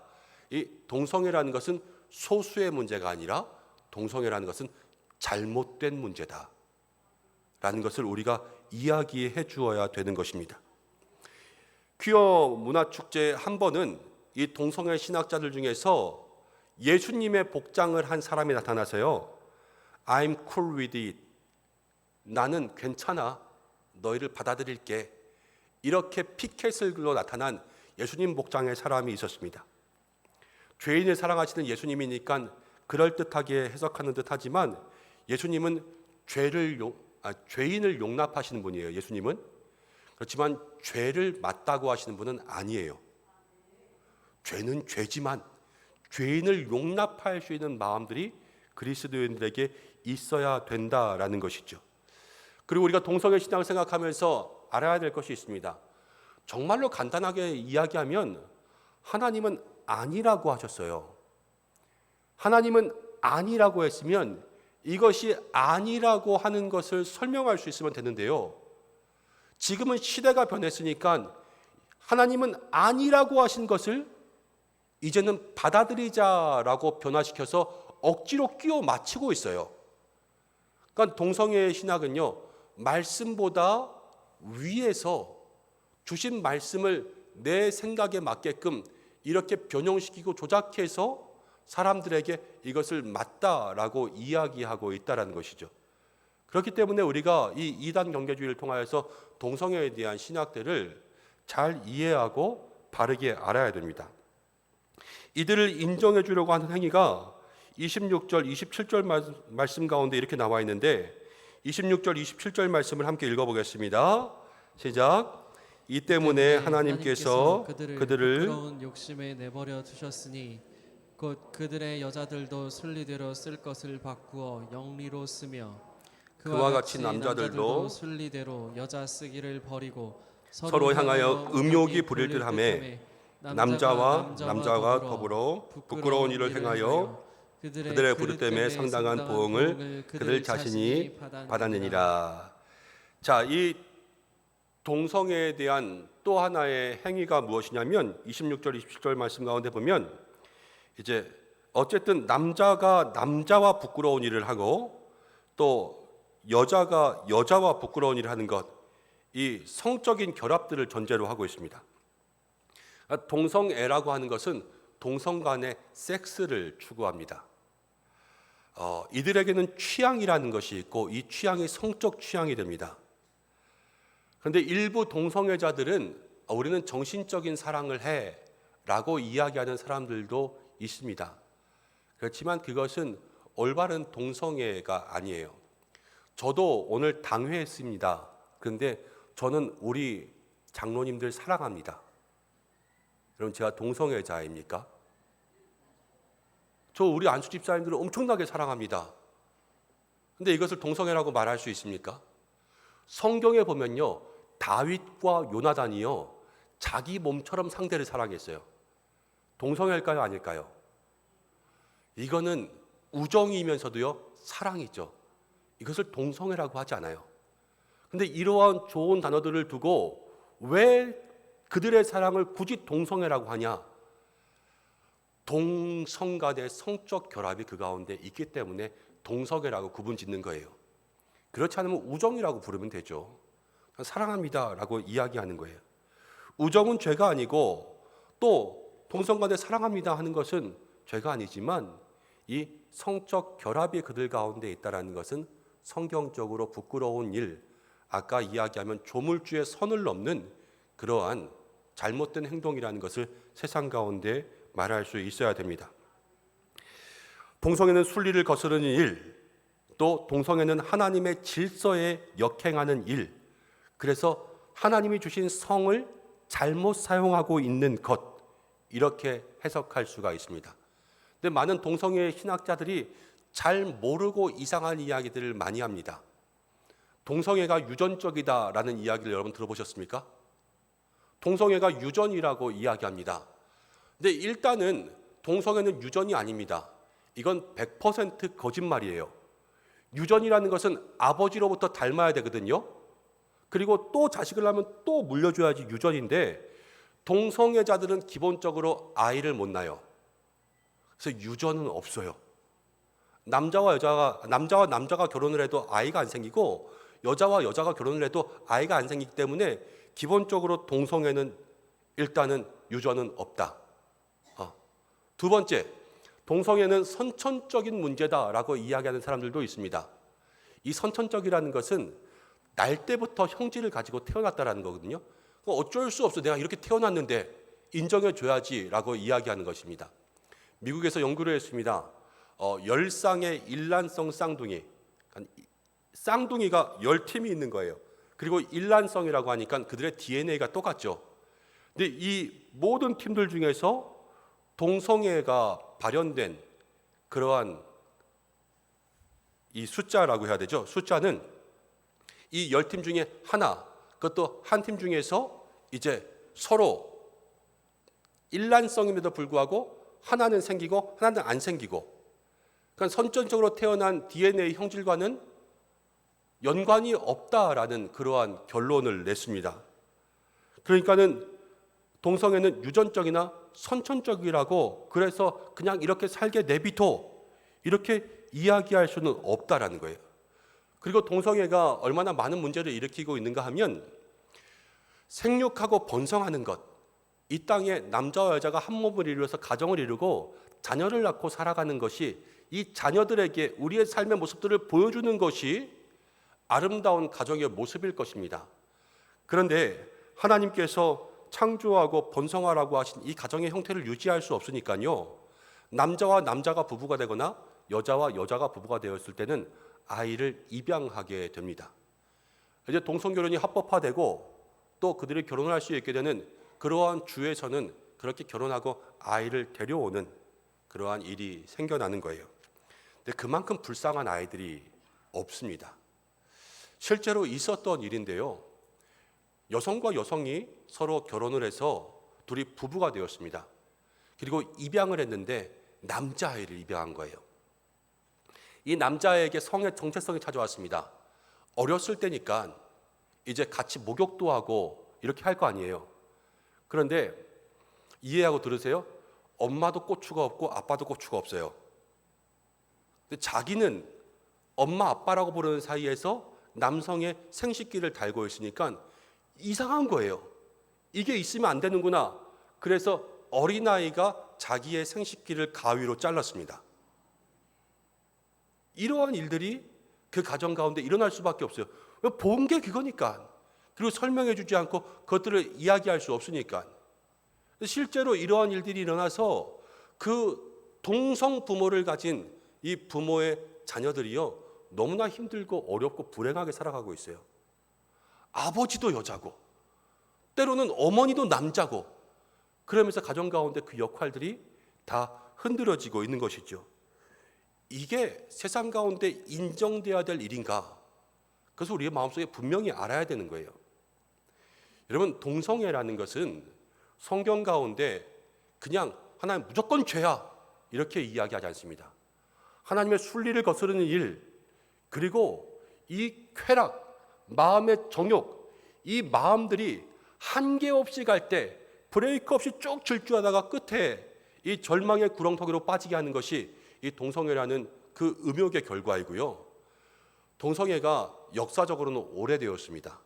이 동성애라는 것은 소수의 문제가 아니라 동성애라는 것은 잘못된 문제다 라는 것을 우리가 이야기해 주어야 되는 것입니다. 퀴어 문화축제 한 번은 이 동성애 신학자들 중에서 예수님의 복장을 한 사람이 나타나서요, I'm cool with it, 나는 괜찮아, 너희를 받아들일게, 이렇게 피켓을 들고 나타난 예수님 복장의 사람이 있었습니다. 죄인을 사랑하시는 예수님이니까 그럴듯하게 해석하는 듯하지만 예수님은 죄인을 용납하시는 분이에요. 예수님은. 그렇지만 죄를 맞다고 하시는 분은 아니에요. 죄는 죄지만 죄인을 용납할 수 있는 마음들이 그리스도인들에게 있어야 된다라는 것이죠. 그리고 우리가 동성애 신앙을 생각하면서 알아야 될 것이 있습니다. 정말로 간단하게 이야기하면 하나님은 아니라고 하셨어요. 하나님은 아니라고 했으면 이것이 아니라고 하는 것을 설명할 수 있으면 되는데요. 지금은 시대가 변했으니까 하나님은 아니라고 하신 것을 이제는 받아들이자라고 변화시켜서 억지로 끼워 맞추고 있어요. 그러니까 동성애 신학은요, 말씀보다 위에서 주신 말씀을 내 생각에 맞게끔 이렇게 변형시키고 조작해서 사람들에게 이것을 맞다라고 이야기하고 있다는 것이죠. 그렇기 때문에 우리가 이 이단 경계주의를 통하여서 동성애에 대한 신학들을 잘 이해하고 바르게 알아야 됩니다. 이들을 인정해 주려고 하는 행위가 26절, 27절 말씀 가운데 이렇게 나와 있는데 26절, 27절 말씀을 함께 읽어보겠습니다. 시작. 이 때문에 하나님께서 그들을 부끄러운 욕심에 내버려 두셨으니 곧 그들의 여자들도 순리대로 쓸 것을 바꾸어 영리로 쓰며 그와 같이 남자들도 순리대로 여자 쓰기를 버리고 서로 향하여 음욕이 부릴 듯하매 남자와 남자가 더불어 부끄러운 일을 행하여 그들의 부르됨에 상당한 보응을 그들 자신이 받았느니라. 자, 이 동성애에 대한 또 하나의 행위가 무엇이냐면 26절 27절 말씀 가운데 보면 이제 어쨌든 남자가 남자와 부끄러운 일을 하고 또 여자가 여자와 부끄러운 일을 하는 것, 이 성적인 결합들을 전제로 하고 있습니다. 동성애라고 하는 것은 동성 간의 섹스를 추구합니다. 이들에게는 취향이라는 것이 있고 이 취향이 성적 취향이 됩니다. 그런데 일부 동성애자들은 우리는 정신적인 사랑을 해 라고 이야기하는 사람들도 있습니다. 그렇지만 그것은 올바른 동성애가 아니에요. 저도 오늘 당회했습니다. 그런데 저는 우리 장로님들 사랑합니다. 여러분, 제가 동성애자입니까? 저 우리 안수 집사님들을 엄청나게 사랑합니다. 근데 이것을 동성애라고 말할 수 있습니까? 성경에 보면요, 다윗과 요나단이요, 자기 몸처럼 상대를 사랑했어요. 동성애일까요, 아닐까요? 이거는 우정이면서도요, 사랑이죠. 이것을 동성애라고 하지 않아요. 근데 이러한 좋은 단어들을 두고 왜 그들의 사랑을 굳이 동성애라고 하냐? 동성 간의 성적 결합이 그 가운데 있기 때문에 동성애라고 구분 짓는 거예요. 그렇지 않으면 우정이라고 부르면 되죠. 사랑합니다라고 이야기하는 거예요. 우정은 죄가 아니고 또 동성 간에 사랑합니다 하는 것은 죄가 아니지만 이 성적 결합이 그들 가운데 있다는 것은 성경적으로 부끄러운 일, 아까 이야기하면 조물주의 선을 넘는 그러한 잘못된 행동이라는 것을 세상 가운데 말할 수 있어야 됩니다. 동성애는 순리를 거스르는 일, 또 동성애는 하나님의 질서에 역행하는 일, 그래서 하나님이 주신 성을 잘못 사용하고 있는 것, 이렇게 해석할 수가 있습니다. 근데 많은 동성애 신학자들이 잘 모르고 이상한 이야기들을 많이 합니다. 동성애가 유전적이다라는 이야기를 여러분 들어보셨습니까? 동성애가 유전이라고 이야기합니다. 근데 일단은 동성애는 유전이 아닙니다. 이건 100% 거짓말이에요. 유전이라는 것은 아버지로부터 닮아야 되거든요. 그리고 또 자식을 낳으면 또 물려줘야지 유전인데 동성애자들은 기본적으로 아이를 못 낳아요. 그래서 유전은 없어요. 남자와 남자가 결혼을 해도 아이가 안 생기고 여자와 여자가 결혼을 해도 아이가 안 생기기 때문에 기본적으로 동성애는 일단은 유전은 없다. 두 번째, 동성애는 선천적인 문제다라고 이야기하는 사람들도 있습니다. 이 선천적이라는 것은 날 때부터 형질을 가지고 태어났다라는 거거든요. 어쩔 수 없어, 내가 이렇게 태어났는데 인정해줘야지라고 이야기하는 것입니다. 미국에서 연구를 했습니다. 10쌍의 일란성 쌍둥이, 쌍둥이가 10팀이 있는 거예요. 그리고 일란성이라고 하니까 그들의 DNA가 똑같죠. 근데 이 모든 팀들 중에서 동성애가 발현된 그러한 이 숫자라고 해야 되죠. 숫자는 이 10팀 중에 하나, 그것도 한 팀 중에서 이제 서로 일란성임에도 불구하고 하나는 생기고 하나는 안 생기고, 그러니까 선천적으로 태어난 DNA 형질과는 연관이 없다라는 그러한 결론을 냈습니다. 그러니까는 동성애는 유전적이나 선천적이라고, 그래서 그냥 이렇게 살게 내비둬 이렇게 이야기할 수는 없다라는 거예요. 그리고 동성애가 얼마나 많은 문제를 일으키고 있는가 하면 생육하고 번성하는 것, 이 땅에 남자와 여자가 한 몸을 이루어서 가정을 이루고 자녀를 낳고 살아가는 것이 이 자녀들에게 우리의 삶의 모습들을 보여주는 것이 아름다운 가정의 모습일 것입니다. 그런데 하나님께서 창조하고 번성하라고 하신 이 가정의 형태를 유지할 수 없으니까요, 남자와 남자가 부부가 되거나 여자와 여자가 부부가 되었을 때는 아이를 입양하게 됩니다. 이제 동성결혼이 합법화되고 또 그들이 결혼을 할 수 있게 되는 그러한 주에서는 그렇게 결혼하고 아이를 데려오는 그러한 일이 생겨나는 거예요. 근데 그만큼 불쌍한 아이들이 없습니다. 실제로 있었던 일인데요. 여성과 여성이 서로 결혼을 해서 둘이 부부가 되었습니다. 그리고 입양을 했는데 남자아이를 입양한 거예요. 이 남자에게 성의 정체성이 찾아왔습니다. 어렸을 때니까 이제 같이 목욕도 하고 이렇게 할 거 아니에요. 그런데 이해하고 들으세요. 엄마도 고추가 없고 아빠도 고추가 없어요. 근데 자기는 엄마 아빠라고 부르는 사이에서 남성의 생식기를 달고 있으니까 이상한 거예요. 이게 있으면 안 되는구나. 그래서 어린아이가 자기의 생식기를 가위로 잘랐습니다. 이러한 일들이 그 가정 가운데 일어날 수밖에 없어요. 본 게 그거니까. 그리고 설명해 주지 않고 그것들을 이야기할 수 없으니까. 실제로 이러한 일들이 일어나서 그 동성 부모를 가진 이 부모의 자녀들이요, 너무나 힘들고 어렵고 불행하게 살아가고 있어요. 아버지도 여자고 때로는 어머니도 남자고, 그러면서 가정 가운데 그 역할들이 다 흔들어지고 있는 것이죠. 이게 세상 가운데 인정되어야 될 일인가? 그래서 우리의 마음속에 분명히 알아야 되는 거예요. 여러분, 동성애라는 것은 성경 가운데 그냥 하나님 무조건 죄야 이렇게 이야기하지 않습니다. 하나님의 순리를 거스르는 일, 그리고 이 쾌락, 마음의 정욕, 이 마음들이 한계 없이 갈 때 브레이크 없이 쭉 질주하다가 끝에 이 절망의 구렁텅이로 빠지게 하는 것이 이 동성애라는 그 음욕의 결과이고요. 동성애가 역사적으로는 오래되었습니다.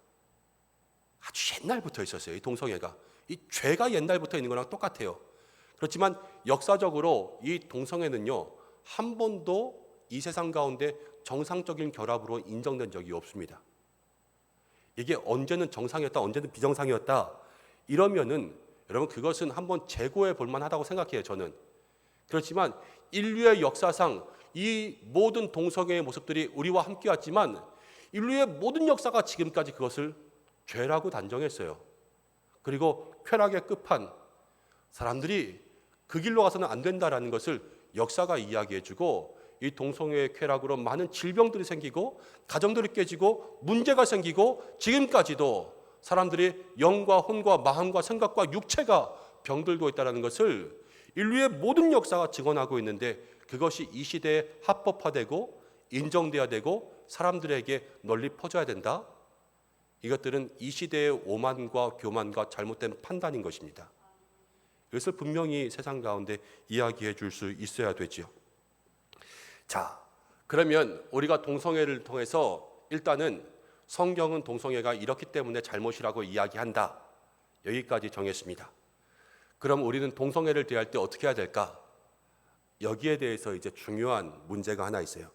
아주 옛날부터 있었어요. 이 동성애가. 이 죄가 옛날부터 있는 거랑 똑같아요. 그렇지만 역사적으로 이 동성애는요, 한 번도 이 세상 가운데 정상적인 결합으로 인정된 적이 없습니다. 이게 언제는 정상이었다, 언제는 비정상이었다 이러면은 여러분 그것은 한번 재고해 볼 만하다고 생각해요, 저는. 그렇지만 인류의 역사상 이 모든 동성애의 모습들이 우리와 함께 왔지만 인류의 모든 역사가 지금까지 그것을 죄라고 단정했어요. 그리고 쾌락의 끝판, 사람들이 그 길로 가서는 안 된다라는 것을 역사가 이야기해주고, 이 동성애의 쾌락으로 많은 질병들이 생기고 가정들이 깨지고 문제가 생기고 지금까지도 사람들이 영과 혼과 마음과 생각과 육체가 병들고 있다는 것을 인류의 모든 역사가 증언하고 있는데, 그것이 이 시대에 합법화되고 인정돼야 되고 사람들에게 널리 퍼져야 된다. 이것들은 이 시대의 오만과 교만과 잘못된 판단인 것입니다. 이것을 분명히 세상 가운데 이야기해 줄 수 있어야 되지요. 자, 그러면 우리가 동성애를 통해서 일단은 성경은 동성애가 이렇기 때문에 잘못이라고 이야기한다. 여기까지 정했습니다. 그럼 우리는 동성애를 대할 때 어떻게 해야 될까? 여기에 대해서 이제 중요한 문제가 하나 있어요.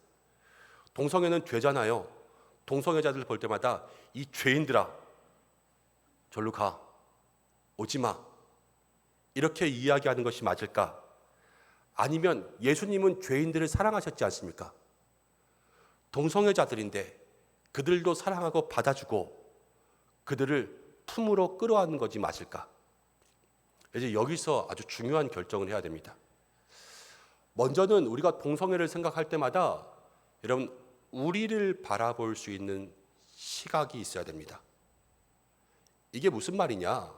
동성애는 죄잖아요. 동성애자들 볼 때마다 이 죄인들아, 절로 가, 오지 마, 이렇게 이야기하는 것이 맞을까? 아니면 예수님은 죄인들을 사랑하셨지 않습니까? 동성애자들인데 그들도 사랑하고 받아주고 그들을 품으로 끌어안는 것이 맞을까? 이제 여기서 아주 중요한 결정을 해야 됩니다. 먼저는 우리가 동성애를 생각할 때마다 여러분, 우리를 바라볼 수 있는 시각이 있어야 됩니다. 이게 무슨 말이냐?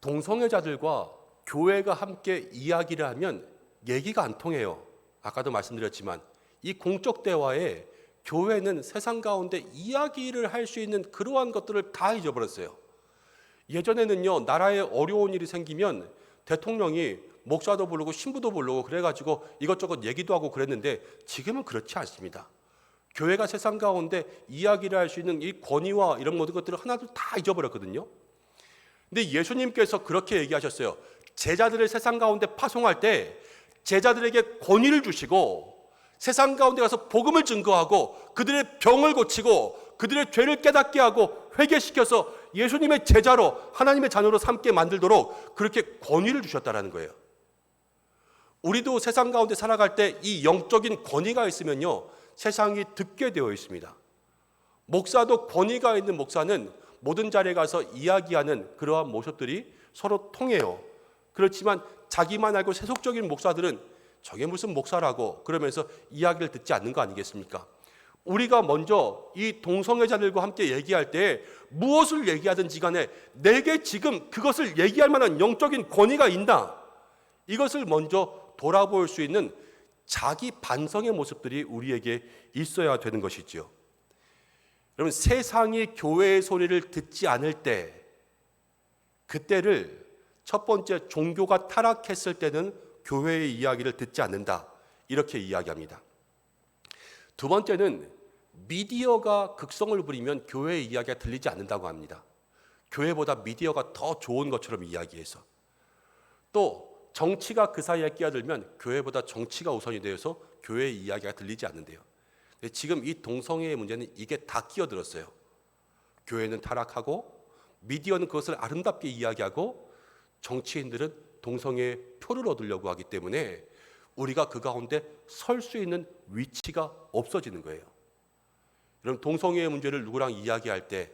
동성애자들과 교회가 함께 이야기를 하면 얘기가 안 통해요. 아까도 말씀드렸지만 이 공적 대화에 교회는 세상 가운데 이야기를 할 수 있는 그러한 것들을 다 잊어버렸어요. 예전에는요, 나라에 어려운 일이 생기면 대통령이 목사도 부르고 신부도 부르고 그래가지고 이것저것 얘기도 하고 그랬는데 지금은 그렇지 않습니다. 교회가 세상 가운데 이야기를 할 수 있는 이 권위와 이런 모든 것들을 하나도 다 잊어버렸거든요. 근데 예수님께서 그렇게 얘기하셨어요. 제자들을 세상 가운데 파송할 때 제자들에게 권위를 주시고 세상 가운데 가서 복음을 증거하고 그들의 병을 고치고 그들의 죄를 깨닫게 하고 회개시켜서 예수님의 제자로 하나님의 자녀로 삼게 만들도록 그렇게 권위를 주셨다는 거예요. 우리도 세상 가운데 살아갈 때 이 영적인 권위가 있으면요, 세상이 듣게 되어 있습니다. 목사도 권위가 있는 목사는 모든 자리에 가서 이야기하는 그러한 모습들이 서로 통해요. 그렇지만 자기만 알고 세속적인 목사들은 저게 무슨 목사라고 그러면서 이야기를 듣지 않는 거 아니겠습니까? 우리가 먼저 이 동성애자들과 함께 얘기할 때 무엇을 얘기하든지 간에 내게 지금 그것을 얘기할 만한 영적인 권위가 있나? 이것을 먼저 돌아볼 수 있는 자기 반성의 모습들이 우리에게 있어야 되는 것이지요. 여러분, 세상이 교회의 소리를 듣지 않을 때, 그때를 첫 번째 종교가 타락했을 때는 교회의 이야기를 듣지 않는다, 이렇게 이야기합니다. 두 번째는 미디어가 극성을 부리면 교회의 이야기가 들리지 않는다고 합니다. 교회보다 미디어가 더 좋은 것처럼 이야기해서. 또 정치가 그 사이에 끼어들면 교회보다 정치가 우선이 되어서 교회의 이야기가 들리지 않는데요. 지금 이 동성애의 문제는 이게 다 끼어들었어요. 교회는 타락하고 미디어는 그것을 아름답게 이야기하고 정치인들은 동성애의 표를 얻으려고 하기 때문에 우리가 그 가운데 설 수 있는 위치가 없어지는 거예요. 여러분, 동성애의 문제를 누구랑 이야기할 때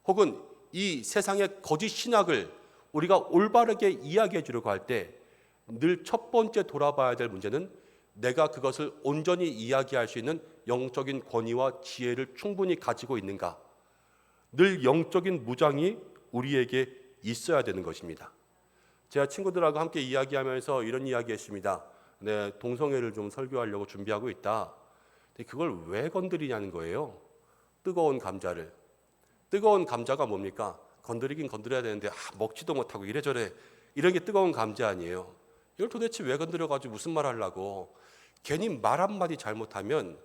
혹은 이 세상의 거짓 신학을 우리가 올바르게 이야기해 주려고 할 때 늘 첫 번째 돌아봐야 될 문제는 내가 그것을 온전히 이야기할 수 있는 영적인 권위와 지혜를 충분히 가지고 있는가? 늘 영적인 무장이 우리에게 있어야 되는 것입니다. 제가 친구들하고 함께 이야기하면서 이런 이야기했습니다. 네, 동성애를 좀 설교하려고 준비하고 있다. 근데 그걸 왜 건드리냐는 거예요. 뜨거운 감자를. 뜨거운 감자가 뭡니까? 건드리긴 건드려야 되는데 먹지도 못하고 이래저래 이런 게 뜨거운 감자 아니에요. 이걸 도대체 왜 건드려가지고 무슨 말 하려고. 괜히 말 한마디 잘못하면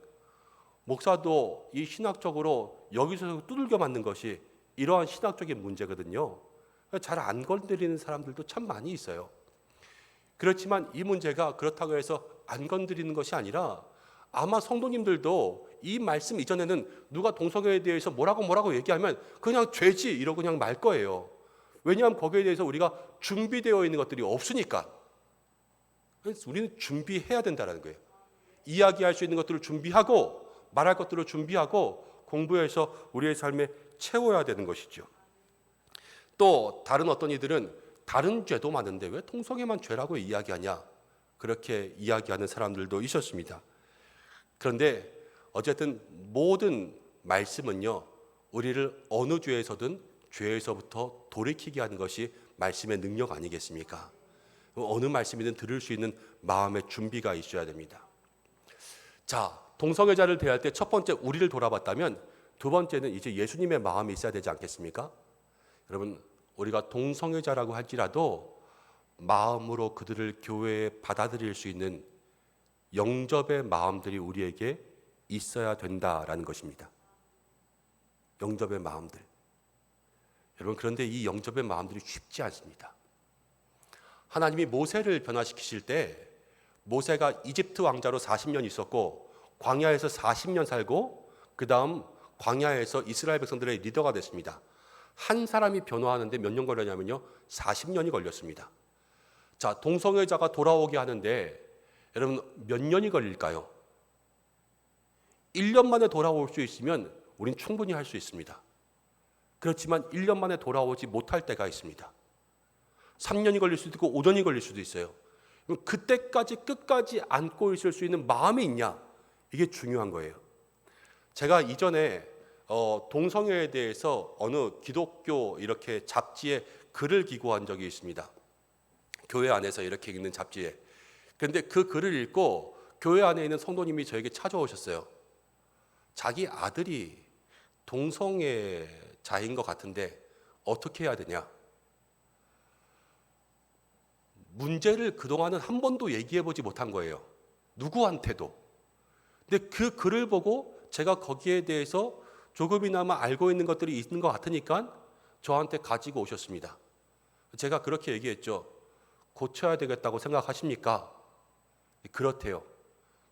목사도 이 신학적으로 여기서 두들겨 맞는 것이 이러한 신학적인 문제거든요. 잘 안 건드리는 사람들도 참 많이 있어요. 그렇지만 이 문제가 그렇다고 해서 안 건드리는 것이 아니라 아마 성도님들도 이 말씀 이전에는 누가 동성애에 대해서 뭐라고 얘기하면 그냥 죄지 이러고 그냥 말 거예요. 왜냐하면 거기에 대해서 우리가 준비되어 있는 것들이 없으니까. 그래서 우리는 준비해야 된다는 거예요. 이야기할 수 있는 것들을 준비하고 말할 것들을 준비하고 공부해서 우리의 삶에 채워야 되는 것이죠. 또 다른 어떤 이들은 다른 죄도 많은데 왜 동성애만 죄라고 이야기하냐, 그렇게 이야기하는 사람들도 있었습니다. 그런데 어쨌든 모든 말씀은요, 우리를 어느 죄에서든 죄에서부터 돌이키게 하는 것이 말씀의 능력 아니겠습니까? 어느 말씀이든 들을 수 있는 마음의 준비가 있어야 됩니다. 자, 동성애자를 대할 때 첫 번째 우리를 돌아봤다면 두 번째는 이제 예수님의 마음이 있어야 되지 않겠습니까? 여러분, 우리가 동성애자라고 할지라도 마음으로 그들을 교회에 받아들일 수 있는 영접의 마음들이 우리에게 있어야 된다라는 것입니다. 영접의 마음들. 여러분, 그런데 이 영접의 마음들이 쉽지 않습니다. 하나님이 모세를 변화시키실 때 모세가 이집트 왕자로 40년 있었고 광야에서 40년 살고 그 다음 광야에서 이스라엘 백성들의 리더가 됐습니다. 한 사람이 변화하는데 몇 년 걸렸냐면요, 40년이 걸렸습니다. 자, 동성애자가 돌아오게 하는데 여러분 몇 년이 걸릴까요? 1년 만에 돌아올 수 있으면 우린 충분히 할 수 있습니다. 그렇지만 1년 만에 돌아오지 못할 때가 있습니다. 3년이 걸릴 수도 있고 5년이 걸릴 수도 있어요. 그때까지 끝까지 안고 있을 수 있는 마음이 있냐, 이게 중요한 거예요. 제가 이전에 동성애에 대해서 어느 기독교 이렇게 잡지에 글을 기고한 적이 있습니다. 교회 안에서 이렇게 읽는 잡지에. 그런데 그 글을 읽고 교회 안에 있는 성도님이 저에게 찾아오셨어요. 자기 아들이 동성애자인 것 같은데 어떻게 해야 되냐. 문제를 그동안은 한 번도 얘기해보지 못한 거예요. 누구한테도. 근데 그 글을 보고 제가 거기에 대해서 조금이나마 알고 있는 것들이 있는 것 같으니까 저한테 가지고 오셨습니다. 제가 그렇게 얘기했죠. 고쳐야 되겠다고 생각하십니까? 그렇대요.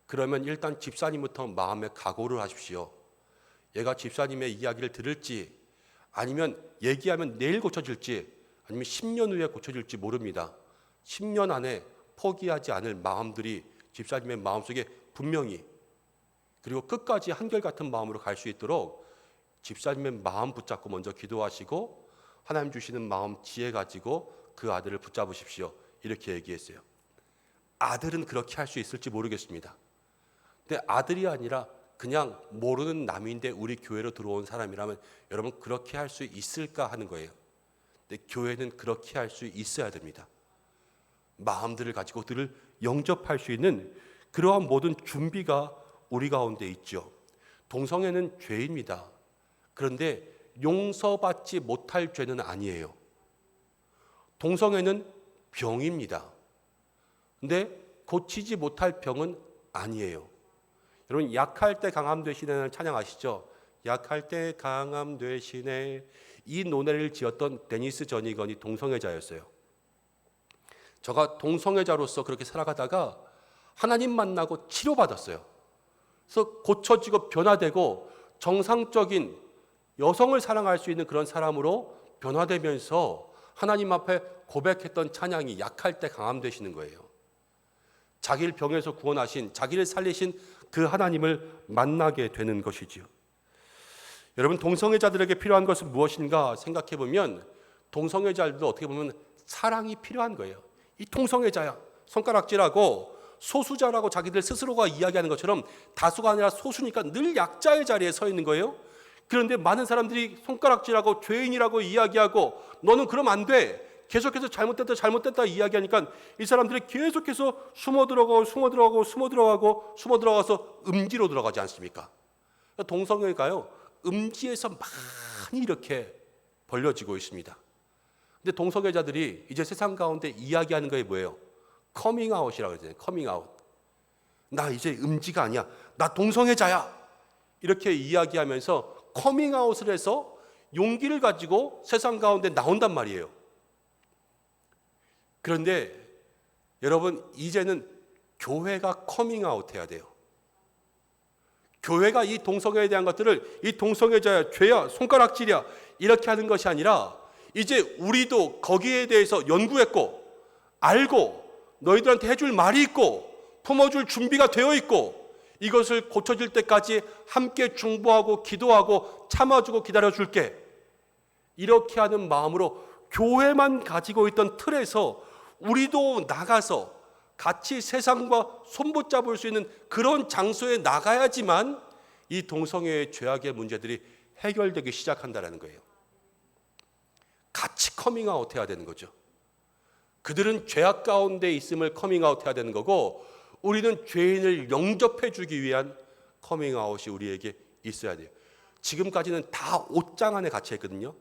그러면 일단 집사님부터 마음의 각오를 하십시오. 얘가 집사님의 이야기를 들을지 아니면 얘기하면 내일 고쳐질지 아니면 10년 후에 고쳐질지 모릅니다. 10년 안에 포기하지 않을 마음들이 집사님의 마음속에 분명히, 그리고 끝까지 한결같은 마음으로 갈 수 있도록 집사님의 마음 붙잡고 먼저 기도하시고 하나님 주시는 마음 지혜 가지고 그 아들을 붙잡으십시오. 이렇게 얘기했어요. 아들은 그렇게 할 수 있을지 모르겠습니다. 근데 아들이 아니라 그냥 모르는 남인데 우리 교회로 들어온 사람이라면 여러분 그렇게 할 수 있을까 하는 거예요. 근데 교회는 그렇게 할 수 있어야 됩니다. 마음들을 가지고 그들을 영접할 수 있는 그러한 모든 준비가 우리 가운데 있죠. 동성애는 죄입니다. 그런데 용서받지 못할 죄는 아니에요. 동성애는 병입니다. 근데 고치지 못할 병은 아니에요. 여러분 약할 때 강함 되시네를 찬양하시죠? 약할 때 강함 되시네. 이 노래를 지었던 데니스 저니건이 동성애자였어요. 저가 동성애자로서 그렇게 살아가다가 하나님 만나고 치료받았어요. 그래서 고쳐지고 변화되고 정상적인 여성을 사랑할 수 있는 그런 사람으로 변화되면서 하나님 앞에 고백했던 찬양이 약할 때 강함 되시는 거예요. 자기를 병에서 구원하신, 자기를 살리신 그 하나님을 만나게 되는 것이지요. 여러분 동성애자들에게 필요한 것은 무엇인가 생각해 보면 동성애자들도 어떻게 보면 사랑이 필요한 거예요. 이 동성애자야, 손가락질하고 소수자라고 자기들 스스로가 이야기하는 것처럼 다수가 아니라 소수니까 늘 약자의 자리에 서 있는 거예요. 그런데 많은 사람들이 손가락질하고 죄인이라고 이야기하고 너는 그러면 안 돼. 계속해서 잘못됐다 이야기하니까 이 사람들이 계속해서 숨어 들어가서 음지로 들어가지 않습니까? 동성애가요 음지에서 많이 이렇게 벌려지고 있습니다. 근데 동성애자들이 이제 세상 가운데 이야기하는 거에 뭐예요? 커밍아웃이라고 그러잖아요. 커밍아웃. 나 이제 음지가 아니야. 나 동성애자야. 이렇게 이야기하면서 커밍아웃을 해서 용기를 가지고 세상 가운데 나온단 말이에요. 그런데 여러분 이제는 교회가 커밍아웃 해야 돼요. 교회가 이 동성애에 대한 것들을 이 동성애자야, 죄야, 손가락질이야 이렇게 하는 것이 아니라 이제 우리도 거기에 대해서 연구했고 알고 너희들한테 해줄 말이 있고 품어줄 준비가 되어 있고 이것을 고쳐질 때까지 함께 중보하고 기도하고 참아주고 기다려줄게. 이렇게 하는 마음으로 교회만 가지고 있던 틀에서 우리도 나가서 같이 세상과 손붙잡을 수 있는 그런 장소에 나가야지만 이 동성애의 죄악의 문제들이 해결되기 시작한다는 거예요. 같이 커밍아웃 해야 되는 거죠. 그들은 죄악 가운데 있음을 커밍아웃 해야 되는 거고 우리는 죄인을 영접해 주기 위한 커밍아웃이 우리에게 있어야 돼요. 지금까지는 다 옷장 안에 갇혀 있거든요.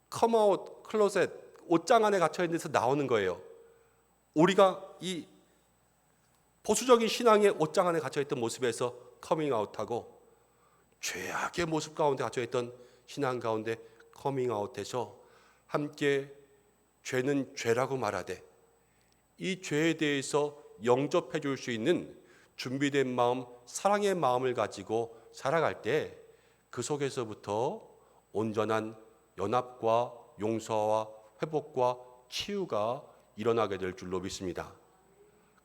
컴아웃 클로셋 옷장 안에 갇혀 있는 데서 나오는 거예요. 우리가 이 보수적인 신앙의 옷장 안에 갇혀 있던 모습에서 커밍아웃하고 죄악의 모습 가운데 갇혀 있던 신앙 가운데 커밍아웃해서 함께 죄는 죄라고 말하되 이 죄에 대해서 영접해 줄 수 있는 준비된 마음, 사랑의 마음을 가지고 살아갈 때 그 속에서부터 온전한 연합과 용서와 회복과 치유가 일어나게 될 줄로 믿습니다.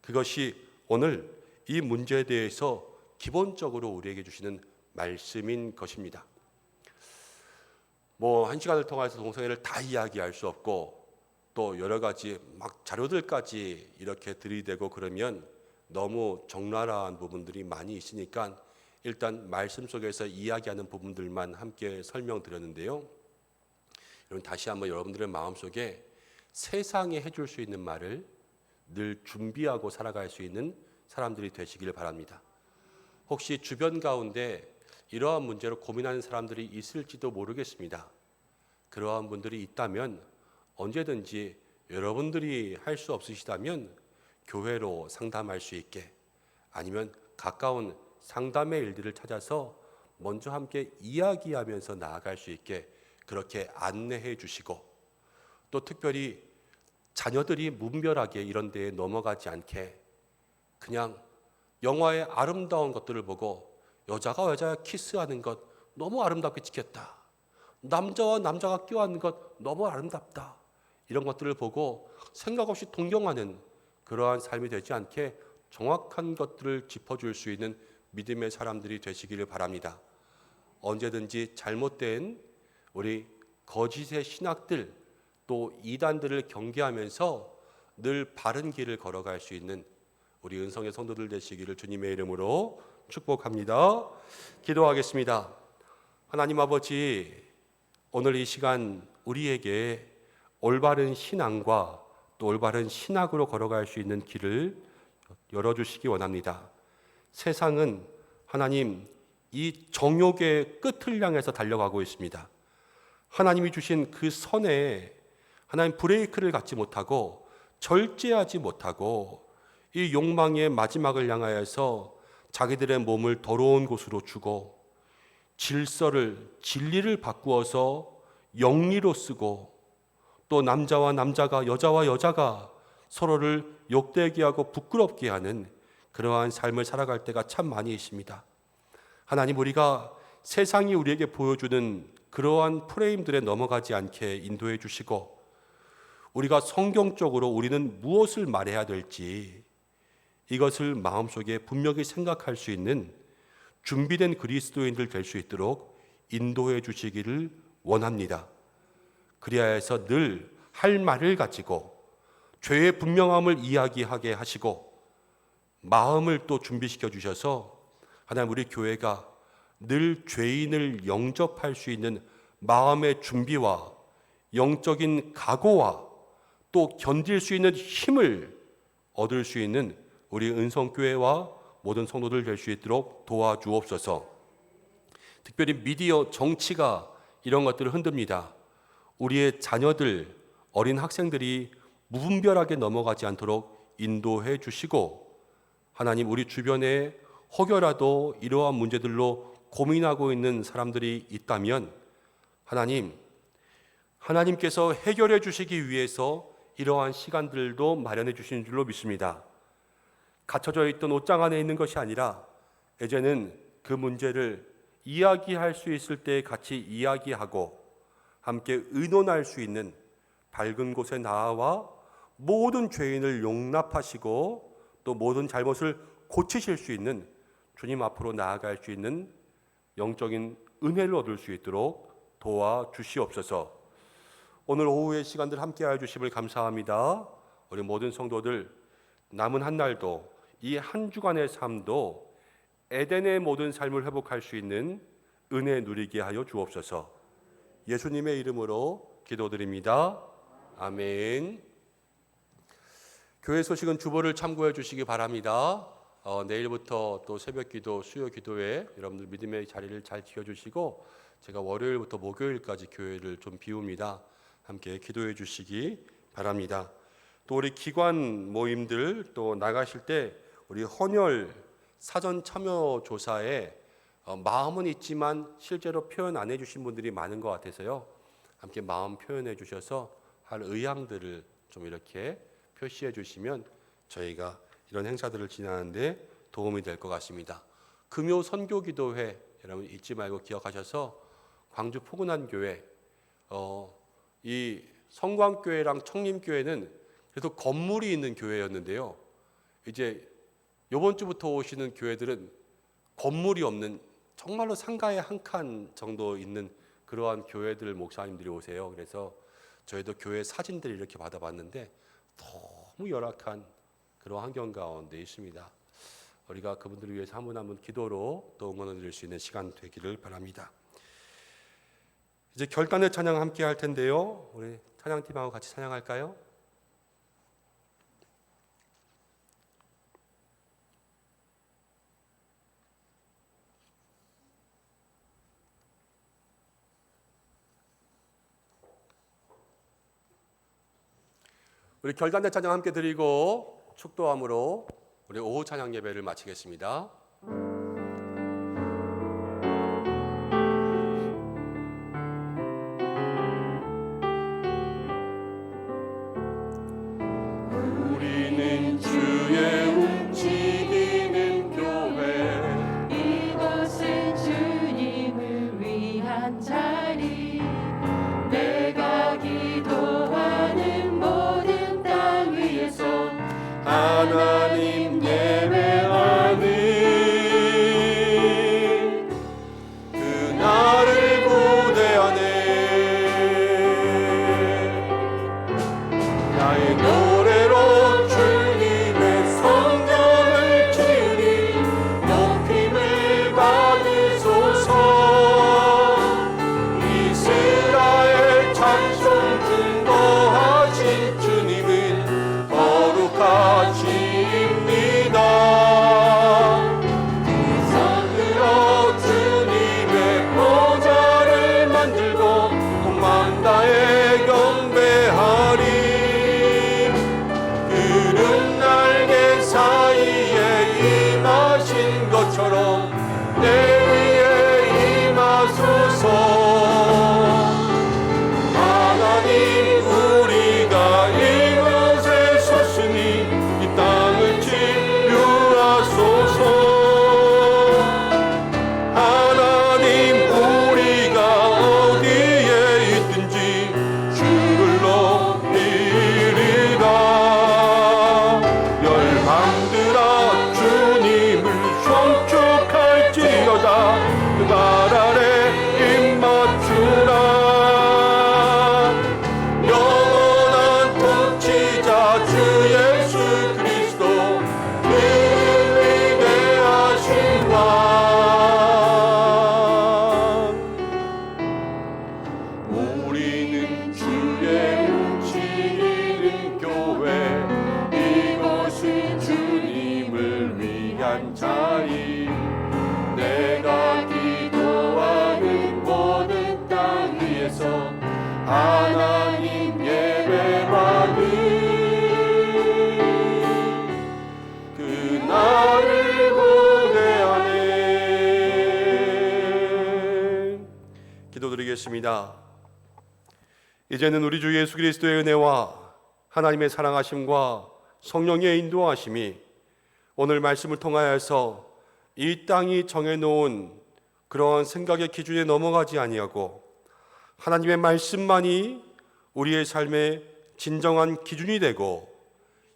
그것이 오늘 이 문제에 대해서 기본적으로 우리에게 주시는 말씀인 것입니다. 한 시간을 통해서 동성애를 다 이야기할 수 없고 또 여러 가지 막 자료들까지 이렇게 들이대고 그러면 너무 적나라한 부분들이 많이 있으니까 일단 말씀 속에서 이야기하는 부분들만 함께 설명드렸는데요. 여러분 다시 한번 여러분들의 마음속에 세상에 해줄 수 있는 말을 늘 준비하고 살아갈 수 있는 사람들이 되시길 바랍니다. 혹시 주변 가운데 이러한 문제로 고민하는 사람들이 있을지도 모르겠습니다. 그러한 분들이 있다면 언제든지 여러분들이 할 수 없으시다면 교회로 상담할 수 있게 아니면 가까운 상담의 일들을 찾아서 먼저 함께 이야기하면서 나아갈 수 있게 그렇게 안내해 주시고 또 특별히 자녀들이 문별하게 이런 데에 넘어가지 않게 그냥 영화의 아름다운 것들을 보고 여자가 여자와 키스하는 것 너무 아름답게 찍혔다. 남자와 남자가 껴안는 것 너무 아름답다. 이런 것들을 보고 생각 없이 동경하는 그러한 삶이 되지 않게 정확한 것들을 짚어줄 수 있는 믿음의 사람들이 되시기를 바랍니다. 언제든지 잘못된 우리 거짓의 신학들 또 이단들을 경계하면서 늘 바른 길을 걸어갈 수 있는 우리 은성의 성도들 되시기를 주님의 이름으로 축복합니다. 기도하겠습니다. 하나님 아버지, 오늘 이 시간 우리에게 올바른 신앙과 또 올바른 신학으로 걸어갈 수 있는 길을 열어주시기 원합니다. 세상은 하나님 이 정욕의 끝을 향해서 달려가고 있습니다. 하나님이 주신 그 선에 하나님 브레이크를 갖지 못하고 절제하지 못하고 이 욕망의 마지막을 향하여서 자기들의 몸을 더러운 곳으로 주고 진리를 바꾸어서 영리로 쓰고 또 남자와 남자가 여자와 여자가 서로를 욕되게 하고 부끄럽게 하는 그러한 삶을 살아갈 때가 참 많이 있습니다. 하나님, 우리가 세상이 우리에게 보여주는 그러한 프레임들에 넘어가지 않게 인도해 주시고 우리가 성경적으로 우리는 무엇을 말해야 될지 이것을 마음속에 분명히 생각할 수 있는 준비된 그리스도인들 될 수 있도록 인도해 주시기를 원합니다. 그리하여 해서 늘 할 말을 가지고 죄의 분명함을 이야기하게 하시고 마음을 또 준비시켜 주셔서 하나님 우리 교회가 늘 죄인을 영접할 수 있는 마음의 준비와 영적인 각오와 또 견딜 수 있는 힘을 얻을 수 있는 우리 은성교회와 모든 성도들 될 수 있도록 도와주옵소서. 특별히 미디어 정치가 이런 것들을 흔듭니다. 우리의 자녀들, 어린 학생들이 무분별하게 넘어가지 않도록 인도해 주시고 하나님 우리 주변에 혹여라도 이러한 문제들로 고민하고 있는 사람들이 있다면 하나님께서 해결해 주시기 위해서 이러한 시간들도 마련해 주시는 줄로 믿습니다. 갇혀져 있던 옷장 안에 있는 것이 아니라 이제는 그 문제를 이야기할 수 있을 때 같이 이야기하고 함께 의논할 수 있는 밝은 곳에 나와 모든 죄인을 용납하시고 또 모든 잘못을 고치실 수 있는 주님 앞으로 나아갈 수 있는 영적인 은혜를 얻을 수 있도록 도와주시옵소서. 오늘 오후의 시간들 함께하여 주심을 감사합니다. 우리 모든 성도들 남은 한 날도 이 한 주간의 삶도 에덴의 모든 삶을 회복할 수 있는 은혜 누리게 하여 주옵소서. 예수님의 이름으로 기도드립니다. 아멘. 교회 소식은 주보를 참고해 주시기 바랍니다. 내일부터 또 새벽기도, 수요기도에 여러분들 믿음의 자리를 잘 지켜주시고 제가 월요일부터 목요일까지 교회를 좀 비웁니다. 함께 기도해 주시기 바랍니다. 또 우리 기관 모임들 또 나가실 때 우리 헌혈 사전 참여 조사에 마음은 있지만 실제로 표현 안 해주신 분들이 많은 것 같아서요. 함께 마음 표현해 주셔서 할 의향들을 좀 이렇게 표시해 주시면 저희가 이런 행사들을 지나는데 도움이 될 것 같습니다. 금요 선교기도회 여러분 잊지 말고 기억하셔서 광주 포근한교회 이 성광교회랑 청림교회는 그래도 건물이 있는 교회였는데요. 이제 이번 주부터 오시는 교회들은 건물이 없는 정말로 상가에 한 칸 정도 있는 그러한 교회들 목사님들이 오세요. 그래서 저희도 교회 사진들을 이렇게 받아봤는데 너무 열악한 그런 환경 가운데 있습니다. 우리가 그분들을 위해서 한 분 한 분 기도로 또 응원을 드릴 수 있는 시간 되기를 바랍니다. 이제 결단의 찬양 함께 할 텐데요. 우리 찬양팀하고 같이 찬양할까요? 우리 결단의 찬양 함께 드리고 축도함으로 우리 오후 찬양 예배를 마치겠습니다. 우리는 주의 움직이는 교회, 이곳은 주님을 위한 자리, 내가 기도하는 모든 땅 위에서 하나님 예배하는 그날 하십니다. 손으로 주님의 보좌를 만들고 온 마음 다해 경배하리. 그는 날개 사이에 임하신 것처럼 내 위에 임하소서. 하나님 우리가 이곳에 섰으니 이 땅을 치유하소서. 하나님 우리가 어디에 있든지 주를 높이리라. 열방들아 주님을 송축할지어다. 그 발 아래 입 맞추라. 영원한 통치자 주 예수 그리스도 그는 위대하신 왕. 우리는 주의 움직이는 교회. 이곳은 주님을 위한 자리. 내가 기도하는 모든 땅 위에서 하나님 예배받은 그날을 고대하네. 기도드리겠습니다. 이제는 우리 주 예수 그리스도의 은혜와 하나님의 사랑하심과 성령의 인도하심이 오늘 말씀을 통하여서 이 땅이 정해놓은 그러한 생각의 기준에 넘어가지 아니하고 하나님의 말씀만이 우리의 삶의 진정한 기준이 되고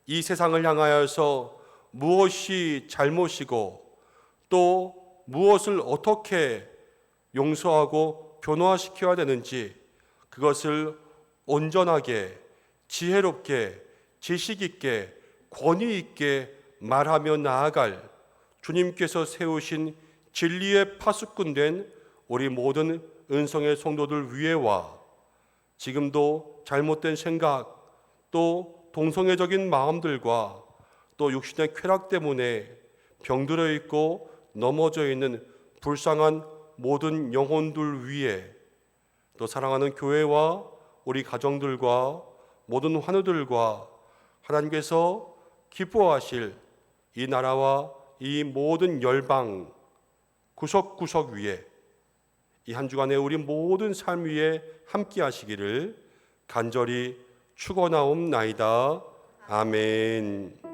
이 세상을 향하여서 무엇이 잘못이고 또 무엇을 어떻게 용서하고 변화시켜야 되는지 그것을 온전하게 지혜롭게 지식 있게 권위 있게 말하며 나아갈 주님께서 세우신 진리의 파수꾼 된 우리 모든 은성의 성도들 위에와 지금도 잘못된 생각 또 동성애적인 마음들과 또 육신의 쾌락 때문에 병들어 있고 넘어져 있는 불쌍한 모든 영혼들 위에 또 사랑하는 교회와 우리 가정들과 모든 환우들과 하나님께서 기뻐하실 이 나라와 이 모든 열방 구석구석 위에 이 한 주간의 우리 모든 삶 위에 함께 하시기를 간절히 축원하옵나이다. 아멘.